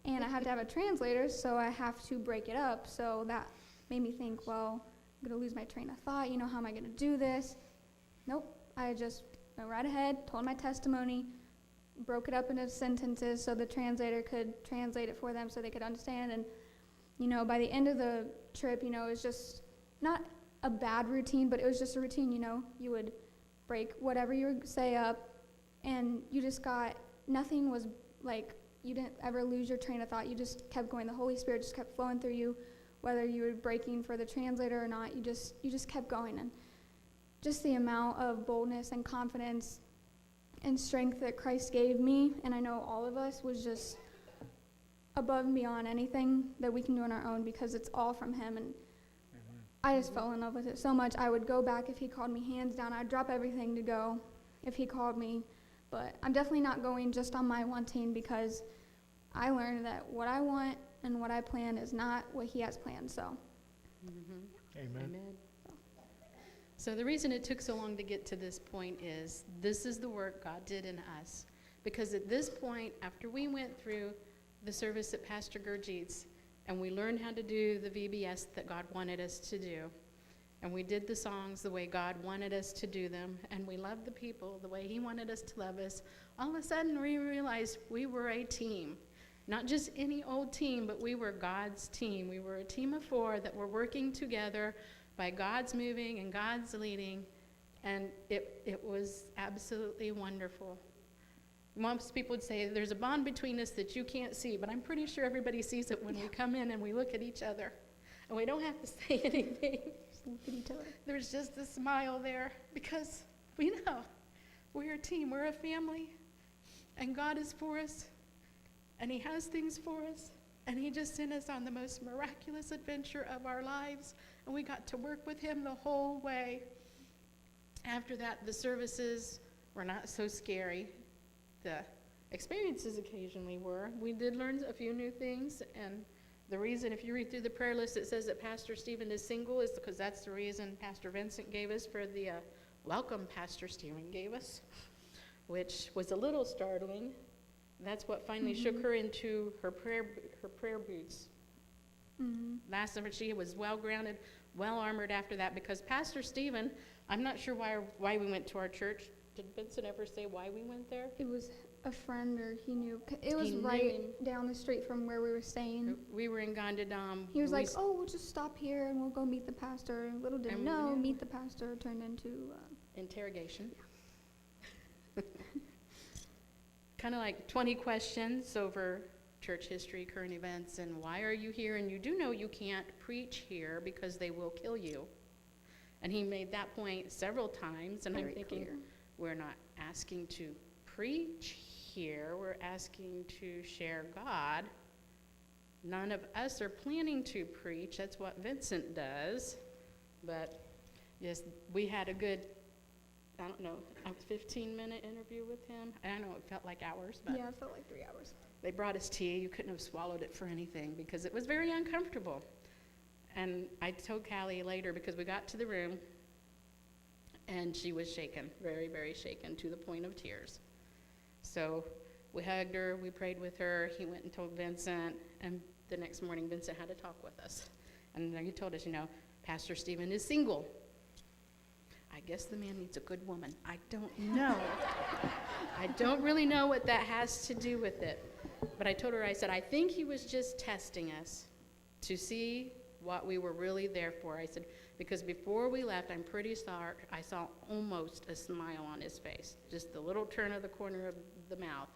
And I have to have a translator, so I have to break it up. So that made me think, well, I'm going to lose my train of thought. How am I going to do this? Nope. I just went right ahead, told my testimony, broke it up into sentences so the translator could translate it for them so they could understand. And, by the end of the trip, it was just not a bad routine, but it was just a routine, You would break whatever you would say up, and you just nothing was like, you didn't ever lose your train of thought. You just kept going. The Holy Spirit just kept flowing through you, whether you were breaking for the translator or not. You just kept going. And just the amount of boldness and confidence and strength that Christ gave me, and I know all of us, was just above and beyond anything that we can do on our own, because it's all from Him. And I just fell in love with it so much. I would go back if He called me, hands down. I'd drop everything to go if He called me. But I'm definitely not going just on my wanting, because I learned that what I want and what I plan is not what He has planned. So, Amen. Amen. So the reason it took so long to get to this point is this is the work God did in us. Because at this point, after we went through the service at Pastor Gurjeet's, and we learned how to do the VBS that God wanted us to do, and we did the songs the way God wanted us to do them, and we loved the people the way He wanted us to love us, all of a sudden we realized we were a team. Not just any old team, but we were God's team. We were a team of 4 that were working together by God's moving and God's leading And it was absolutely wonderful. Most people would say there's a bond between us that you can't see, but I'm pretty sure everybody sees it when we come in and we look at each other. And we don't have to say anything. Just look at each other. There's just a smile there because we know we're a team, we're a family, and God is for us, and He has things for us, and He just sent us on the most miraculous adventure of our lives, and we got to work with Him the whole way. After that, the services were not so scary. The experiences occasionally were. We did learn a few new things, and the reason, if you read through the prayer list, it says that Pastor Stephen is single is because that's the reason Pastor Vincent gave us for the welcome Pastor Stephen gave us, which was a little startling. That's what finally shook her into her prayer boots. Last summer, she was well-grounded, well-armored after that, because Pastor Stephen, I'm not sure why we went to our church. Did Vincent ever say why we went there? It was a friend, or he knew. It was He knew right him. down the street from where we were staying. We were in Gondadam. He was like, oh, we'll just stop here and we'll go meet the pastor. Little did And we we know, knew. meet the pastor turned into... Interrogation. Kind of like 20 questions over church history, current events, and why are you here? And you do know you can't preach here because they will kill you. And he made that point several times, and I'm Very thinking, clear. we're not asking to preach here, we're asking to share God. None of us are planning to preach. That's what Vincent does. But yes, we had a good, I don't know, a 15-minute interview with him. I know it felt like hours, but Yeah, it felt like 3 hours. they brought us tea. You couldn't have swallowed it for anything because it was very uncomfortable. And I told Callie later, because we got to the room, and she was shaken, very, very shaken, to the point of tears. So we hugged her, we prayed with her. He went and told Vincent, and the next morning Vincent had a talk with us. And he told us, Pastor Stephen is single. I guess the man needs a good woman. I don't know. I don't really know what that has to do with it. But I told her, I said, I think he was just testing us to see what we were really there for. I said, because before we left, I'm pretty sure I saw almost a smile on his face, just the little turn of the corner of the mouth.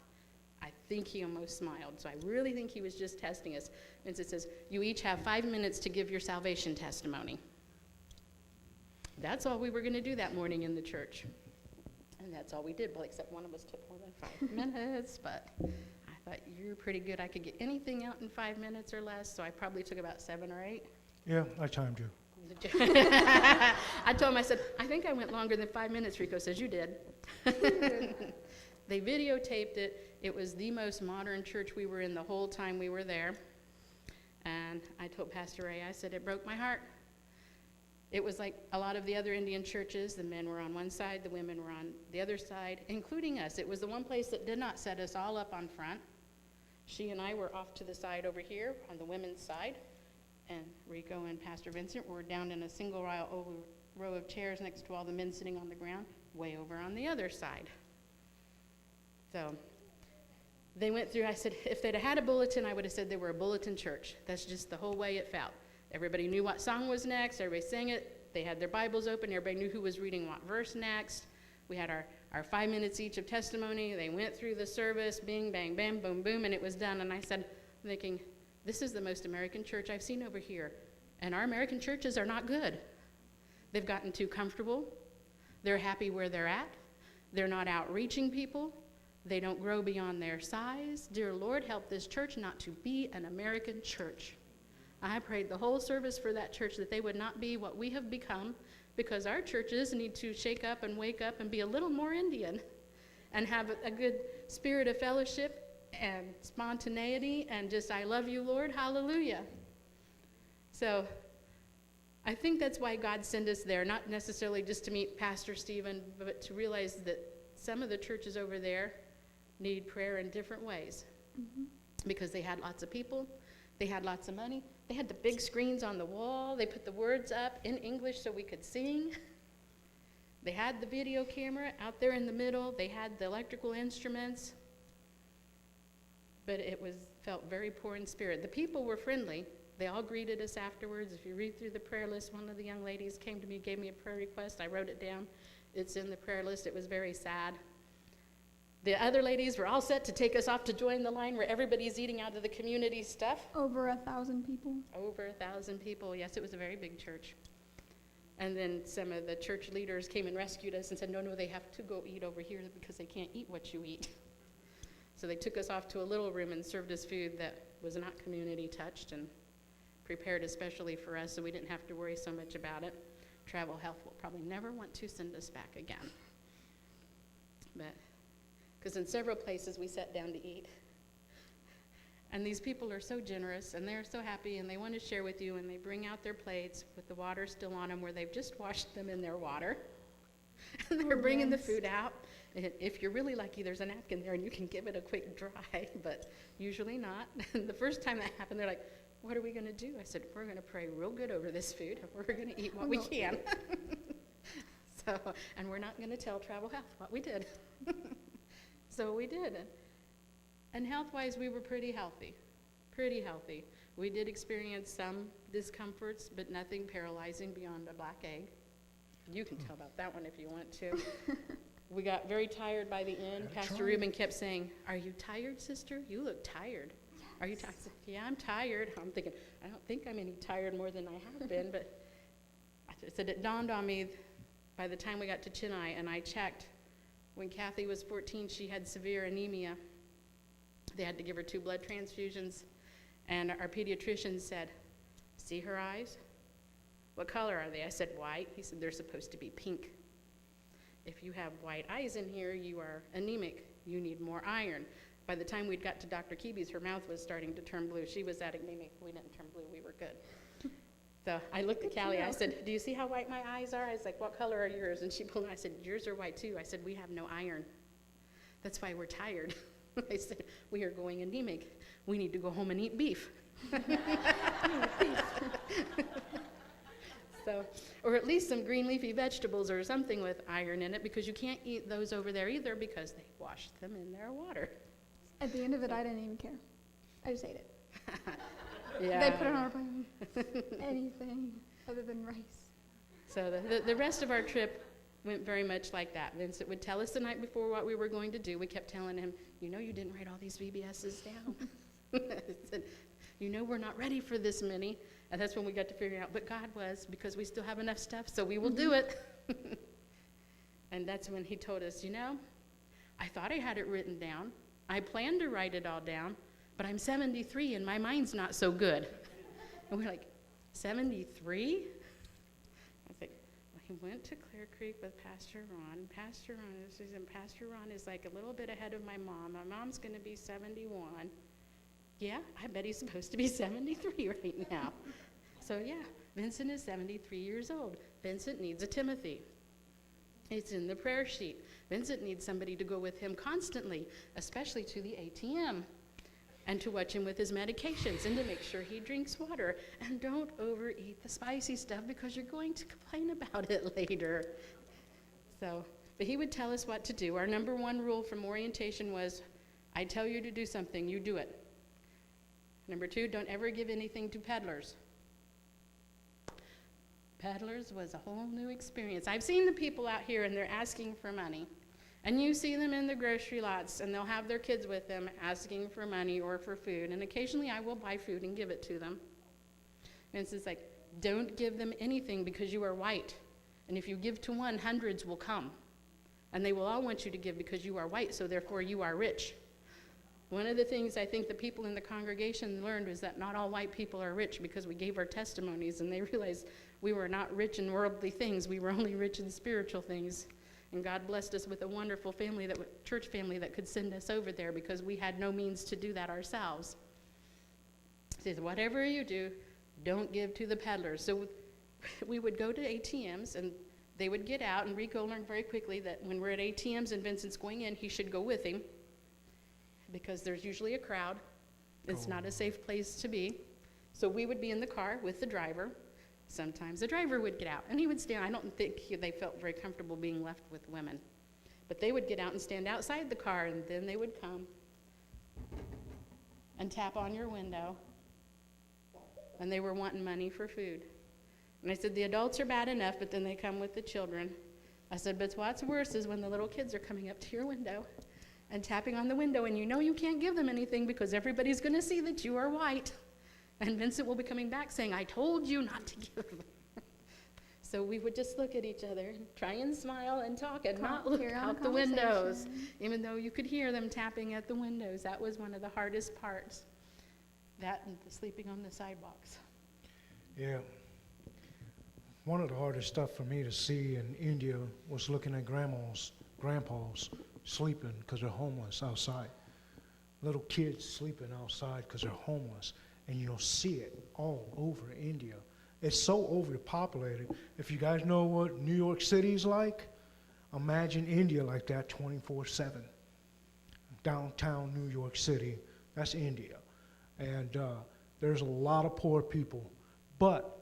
I think he almost smiled. So I really think he was just testing us. Vincent says, you each have 5 minutes to give your salvation testimony. That's all we were going to do that morning in the church. And that's all we did, well, except one of us took more than 5 minutes, but I thought, you're pretty good. I could get anything out in 5 minutes or less, so I probably took about 7 or 8. Yeah, I timed you. I told him, I said, I think I went longer than 5 minutes. Rico says, you did. They videotaped it. It was the most modern church we were in the whole time we were there. And I told Pastor Ray, I said, it broke my heart. It was like a lot of the other Indian churches. The men were on one side, the women were on the other side, including us. It was the one place that did not set us all up on front. She and I were off to the side over here on the women's side. And Rico and Pastor Vincent were down in a single row of chairs next to all the men sitting on the ground, way over on the other side. So they went through. I said, if they'd have had a bulletin, I would have said they were a bulletin church. That's just the whole way it felt. Everybody knew what song was next. Everybody sang it. They had their Bibles open. Everybody knew who was reading what verse next. We had our 5 minutes each of testimony. They went through the service, bing, bang, bam, boom, boom, and it was done. And I said, thinking, this is the most American church I've seen over here. And our American churches are not good. They've gotten too comfortable. They're happy where they're at. They're not outreaching people. They don't grow beyond their size. Dear Lord, help this church not to be an American church. I prayed the whole service for that church that they would not be what we have become, because our churches need to shake up and wake up and be a little more Indian and have a good spirit of fellowship and spontaneity and just, I love you, Lord, hallelujah. So I think that's why God sent us there, not necessarily just to meet Pastor Stephen, but to realize that some of the churches over there need prayer in different ways, because they had lots of people, they had lots of money, they had the big screens on the wall, they put the words up in English so we could sing. They had the video camera out there in the middle, they had the electrical instruments, but it felt very poor in spirit. The people were friendly. They all greeted us afterwards. If you read through the prayer list, one of the young ladies came to me, gave me a prayer request. I wrote it down. It's in the prayer list. It was very sad. The other ladies were all set to take us off to join the line where everybody's eating out of the community stuff. Over 1,000 people. Over 1,000 people. Yes, it was a very big church. And then some of the church leaders came and rescued us and said, no, they have to go eat over here because they can't eat what you eat. So they took us off to a little room and served us food that was not community touched and prepared especially for us, so we didn't have to worry so much about it. Travel Health will probably never want to send us back again. But because in several places we sat down to eat. And these people are so generous, and they're so happy, and they want to share with you, and they bring out their plates with the water still on them where they've just washed them in their water. And they're bringing the food out. And if you're really lucky, there's a napkin there, and you can give it a quick dry, but usually not. And the first time that happened, they're like, what are we going to do? I said, we're going to pray real good over this food, and we're going to eat what we can. So, and we're not going to tell Travel Health what we did. So we did. And health-wise, we were pretty healthy. We did experience some discomforts, but nothing paralyzing beyond a black egg. You can tell about that one if you want to. We got very tired by the end. Pastor Reuben kept saying, are you tired, sister? You look tired. Yes. Are you tired? Yeah, I'm tired. I'm thinking, I don't think I'm any tired more than I have been, but I said it dawned on me by the time we got to Chennai, and I checked. When Kathy was 14, she had severe anemia. They had to give her 2 blood transfusions, and our pediatrician said, see her eyes? What color are they? I said, white. He said, they're supposed to be pink. If you have white eyes in here, you are anemic. You need more iron. By the time we'd got to Dr. Keeby's, her mouth was starting to turn blue. She was that anemic. We didn't turn blue. We were good. So I looked at Callie. I said, do you see how white my eyes are? I was like, what color are yours? And she pulled, I said, yours are white too. I said, we have no iron. That's why we're tired. I said, we are going anemic. We need to go home and eat beef. So, or at least some green leafy vegetables or something with iron in it, because you can't eat those over there either because they washed them in their water. At the end of it, I didn't even care. I just ate it. Yeah. They put it on our plate. Anything other than rice. So the rest of our trip went very much like that. Vincent would tell us the night before what we were going to do. We kept telling him, you know you didn't write all these VBSs down. I said, you know we're not ready for this many. And that's when we got to figure out, but God was, because we still have enough stuff, so we will do it. And that's when he told us, you know, I thought I had it written down. I planned to write it all down, but I'm 73 and my mind's not so good. And we're like, 73? I was like, well, he went to Clear Creek with Pastor Ron. Pastor Ron is like a little bit ahead of my mom. My mom's going to be 71. Yeah, I bet he's supposed to be 73 right now. So yeah, Vincent is 73 years old. Vincent needs a Timothy. It's in the prayer sheet. Vincent needs somebody to go with him constantly, especially to the ATM, and to watch him with his medications, and to make sure he drinks water. And don't overeat the spicy stuff because you're going to complain about it later. So, but he would tell us what to do. Our number 1 rule from orientation was, I tell you to do something, you do it. Number 2, don't ever give anything to peddlers. Peddlers was a whole new experience. I've seen the people out here and they're asking for money. And you see them in the grocery lots and they'll have their kids with them asking for money or for food. And occasionally I will buy food and give it to them. And it's like, don't give them anything because you are white. And if you give to one, hundreds will come. And they will all want you to give because you are white, so therefore you are rich. One of the things I think the people in the congregation learned was that not all white people are rich, because we gave our testimonies and they realized we were not rich in worldly things. We were only rich in spiritual things. And God blessed us with a wonderful family, church family that could send us over there, because we had no means to do that ourselves. He says, whatever you do, don't give to the peddlers. So we would go to ATMs and they would get out, and Rico learned very quickly that when we're at ATMs and Vincent's going in, he should go with him, because there's usually a crowd. It's not a safe place to be. So we would be in the car with the driver. Sometimes the driver would get out, and he would stand. I don't think they felt very comfortable being left with women. But they would get out and stand outside the car, and then they would come and tap on your window, and they were wanting money for food. And I said, the adults are bad enough, but then they come with the children. I said, but what's worse is when the little kids are coming up to your window and tapping on the window, and you know you can't give them anything because everybody's going to see that you are white. And Vincent will be coming back saying, I told you not to give them. So we would just look at each other, try and smile and talk and not look Carry on out the windows, conversation. even though you could hear them tapping at the windows. That was one of the hardest parts. That and the sleeping on the sidewalks. Yeah. One of the hardest stuff for me to see in India was looking at grandpas sleeping because they're homeless outside. Little kids sleeping outside because they're homeless. And you'll see it all over India. It's so overpopulated. If you guys know what New York City is like, imagine India like that 24/7. Downtown New York City, that's India. And there's a lot of poor people. But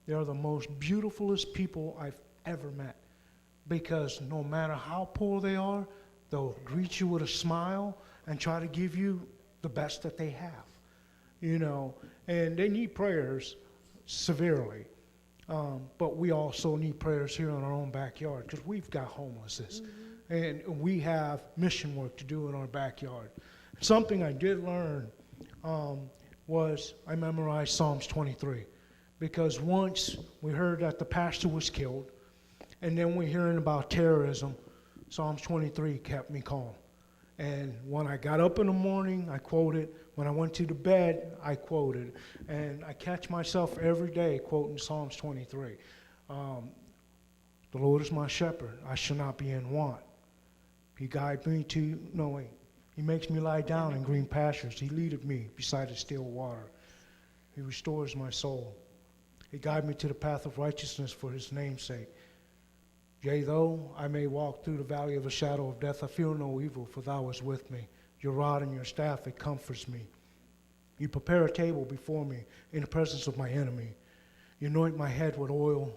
they're the most beautifulest people I've ever met. Because no matter how poor they are, they'll greet you with a smile and try to give you the best that they have. You know, and they need prayers severely. But we also need prayers here in our own backyard because we've got homelessness. And we have mission work to do in our backyard. Something I did learn was I memorized Psalms 23. Because once we heard that the pastor was killed, and then we're hearing about terrorism, Psalms 23 kept me calm. And when I got up in the morning, I quoted. When I went to the bed, I quoted. And I catch myself every day quoting Psalms 23. The Lord is my shepherd. I shall not be in want. He guides me to, no wait. He makes me lie down in green pastures. He leadeth me beside the still water. He restores my soul. He guides me to the path of righteousness for his name's sake. Yea, though I may walk through the valley of the shadow of death, I fear no evil, for thou art with me. Your rod and your staff, it comforts me. You prepare a table before me in the presence of my enemy. You anoint my head with oil.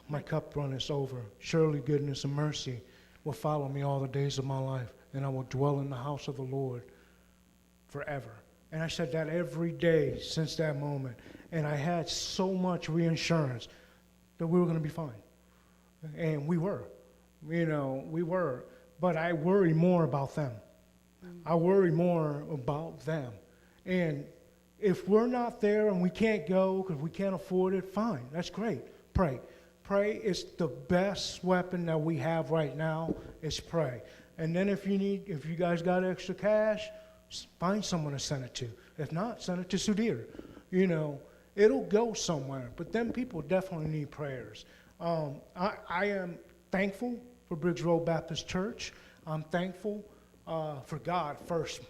My cup runneth over. Surely goodness and mercy will follow me all the days of my life, and I will dwell in the house of the Lord forever. And I said that every day since that moment. And I had so much reassurance that we were going to be fine. And we were. We were. But I worry more about them. I worry more about them. And if we're not there and we can't go because we can't afford it, fine. That's great. Pray. Pray is the best weapon that we have right now is pray. And then if you guys got extra cash, find someone to send it to. If not, send it to Sudhir. It'll go somewhere. But then people definitely need prayers. I am thankful for Briggs Road Baptist Church. I'm thankful for God first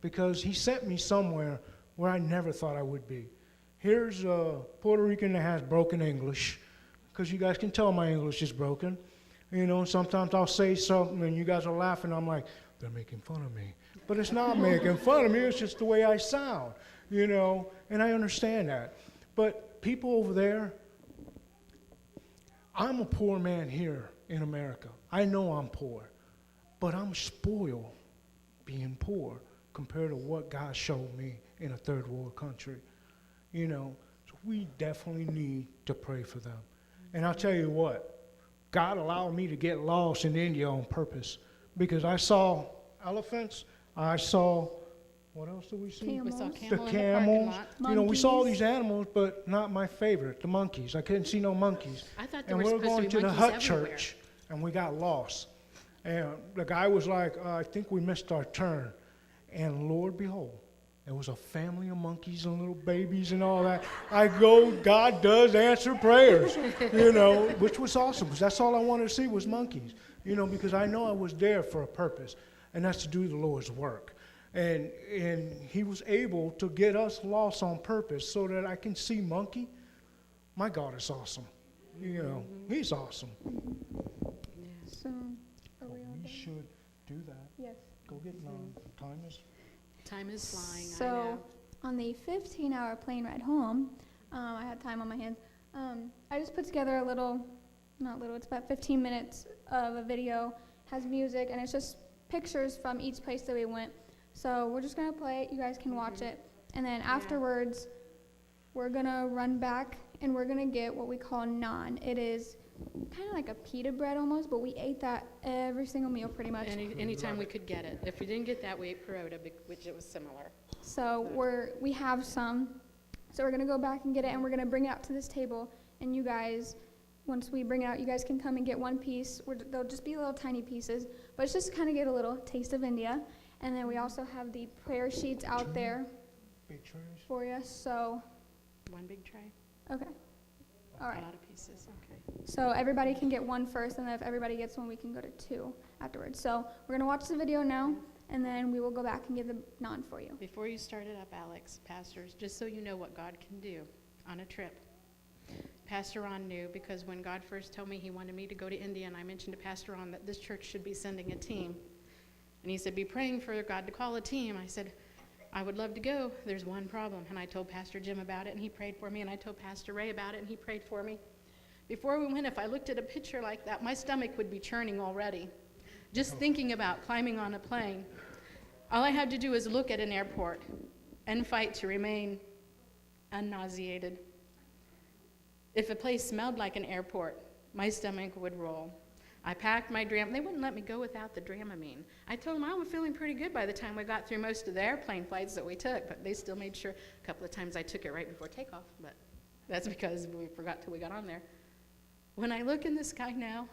because he sent me somewhere where I never thought I would be. Here's a Puerto Rican that has broken English because you guys can tell my English is broken. Sometimes I'll say something and you guys are laughing. I'm like, they're making fun of me. But it's not making fun of me. It's just the way I sound, and I understand that. But people over there, I'm a poor man here in America. I know I'm poor, but I'm spoiled being poor compared to what God showed me in a third world country. So we definitely need to pray for them. And I'll tell you what, God allowed me to get lost in India on purpose because I saw elephants, I saw, what else did we see? We saw Camels. camel The in the parking camels. lot. We saw all Monkeys. these animals, but not my favorite, the monkeys. I couldn't see no monkeys. I thought there And were we were supposed going to to be the monkeys hut everywhere. church, and we got lost. And the guy was like, I think we missed our turn. And Lord behold, there was a family of monkeys and little babies and all that. I go, God does answer prayers, which was awesome because that's all I wanted to see was monkeys, because I know I was there for a purpose, and that's to do the Lord's work. And he was able to get us lost on purpose so that I can see monkey. My God is awesome. He's awesome. So, are we all We done? should do that. Yes. Go get time is. Time is flying, I So, know. on the 15-hour plane ride home, I had time on my hands. I just put together it's about 15 minutes of a video, has music, and it's just pictures from each place that we went. So we're just going to play it. You guys can watch it. And then afterwards, we're going to run back, and we're going to get what we call naan. It is kind of like a pita bread almost, but we ate that every single meal pretty much. Anytime we could get it. If we didn't get that, we ate parota, which it was similar. So we have some. So we're gonna go back and get it, and we're gonna bring it out to this table. And you guys, once we bring it out, you guys can come and get one piece. They'll just be little tiny pieces, but it's just to kind of get a little taste of India. And then we also have the prayer sheets out there Big trays. for you. So, One big tray, okay, all a right. lot of pieces, okay. So everybody can get one first, and then if everybody gets one, we can go to two afterwards. So we're gonna watch the video now, and then we will go back and give the naan for you. Before you start it up, Alex, pastors, just so you know what God can do on a trip. Pastor Ron knew, because when God first told me he wanted me to go to India, and I mentioned to Pastor Ron that this church should be sending a team, and he said, be praying for God to call a team. I said, I would love to go. There's one problem. And I told Pastor Jim about it, and he prayed for me, and I told Pastor Ray about it, and he prayed for me. Before we went, if I looked at a picture like that, my stomach would be churning already. Just thinking about climbing on a plane. All I had to do was look at an airport and fight to remain unnauseated. If a place smelled like an airport, my stomach would roll. I packed my Dramamine. They wouldn't let me go without the Dramamine. I told them I was feeling pretty good by the time we got through most of the airplane flights that we took, but they still made sure. A couple of times I took it right before takeoff, but that's because we forgot till we got on there. When I look in the sky now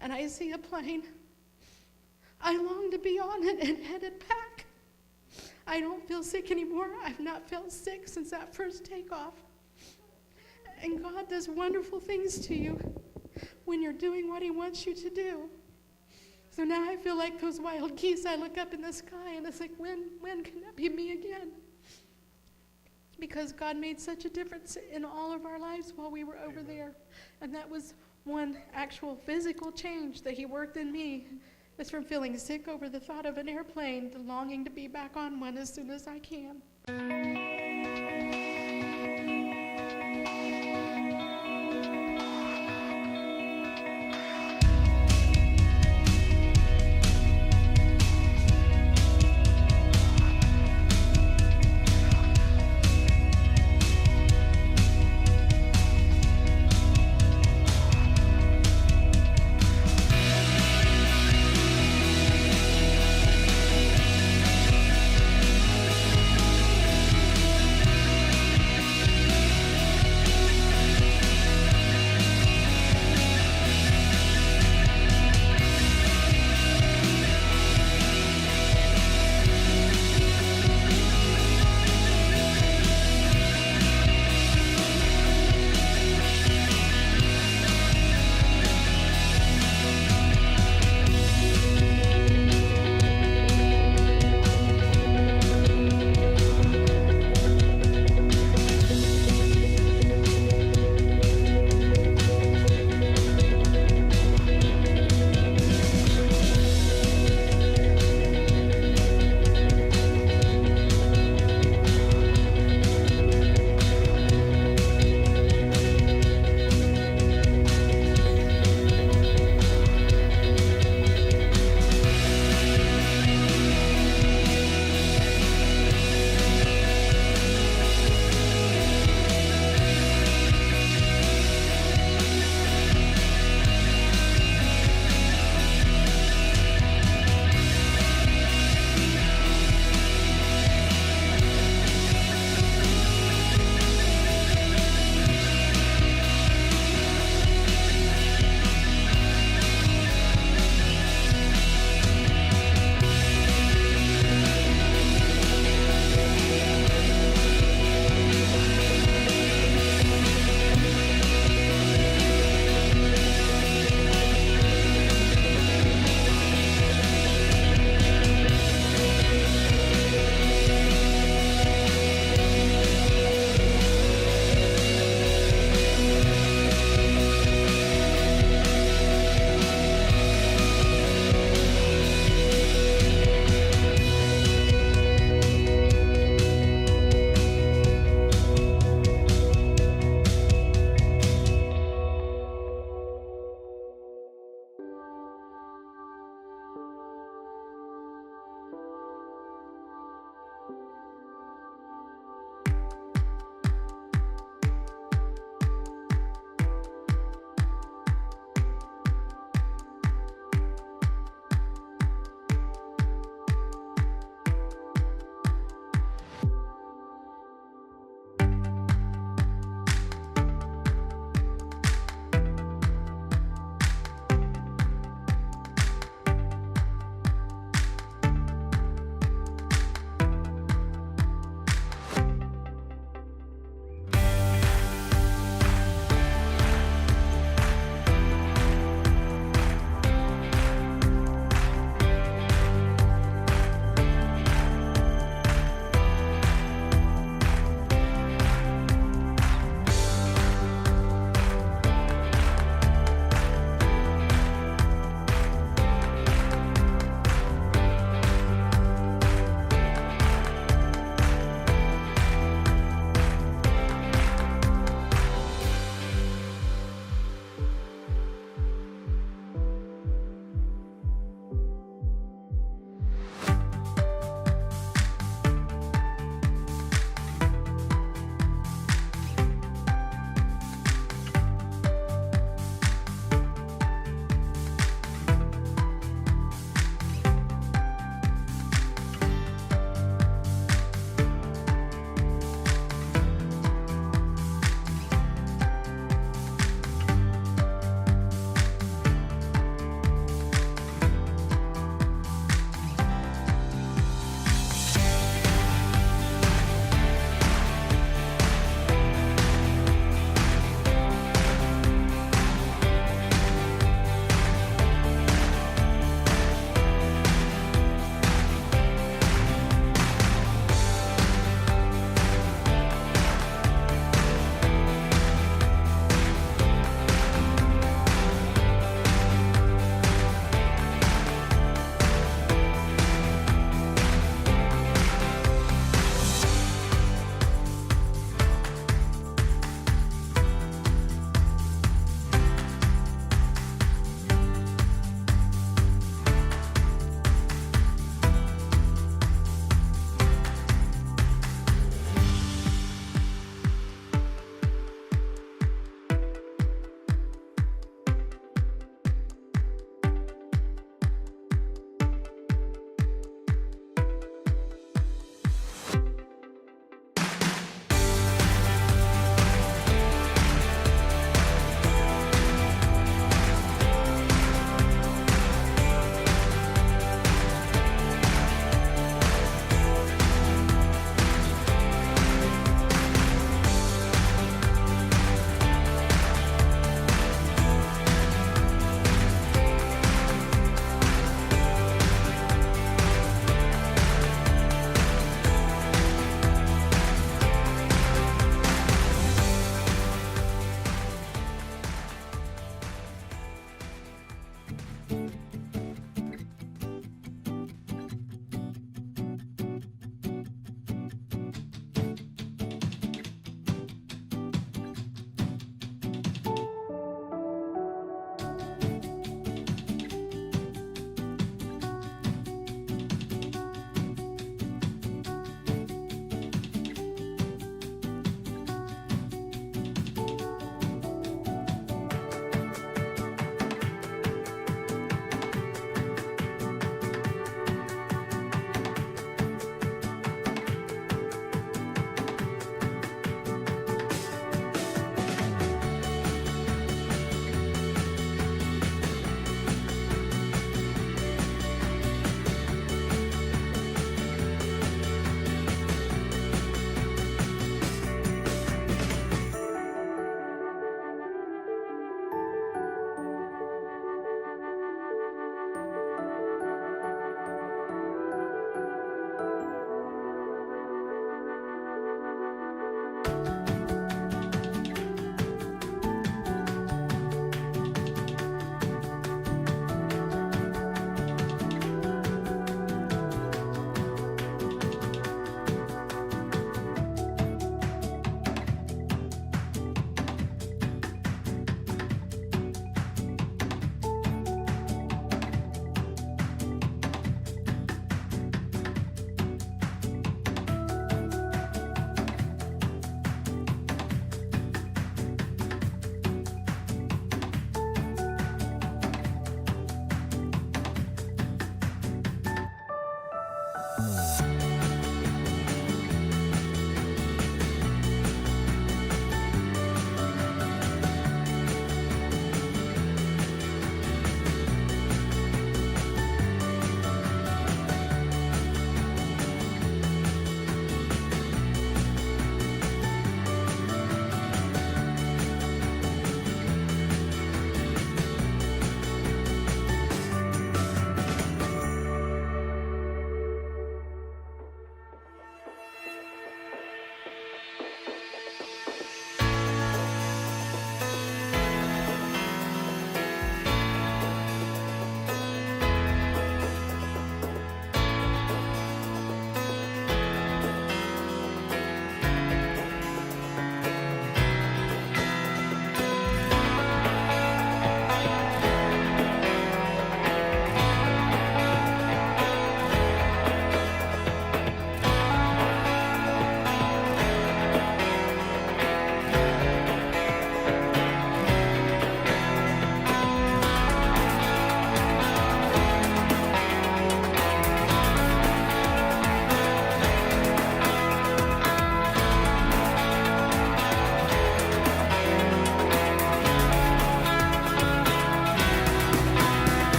and I see a plane, I long to be on it and headed back. I don't feel sick anymore. I've not felt sick since that first takeoff. And God does wonderful things to you when you're doing what he wants you to do. So now I feel like those wild geese. I look up in the sky and it's like, when can that be me again? Because God made such a difference in all of our lives while we were over there. And that was one actual physical change that he worked in me. It's from feeling sick over the thought of an airplane to longing to be back on one as soon as I can.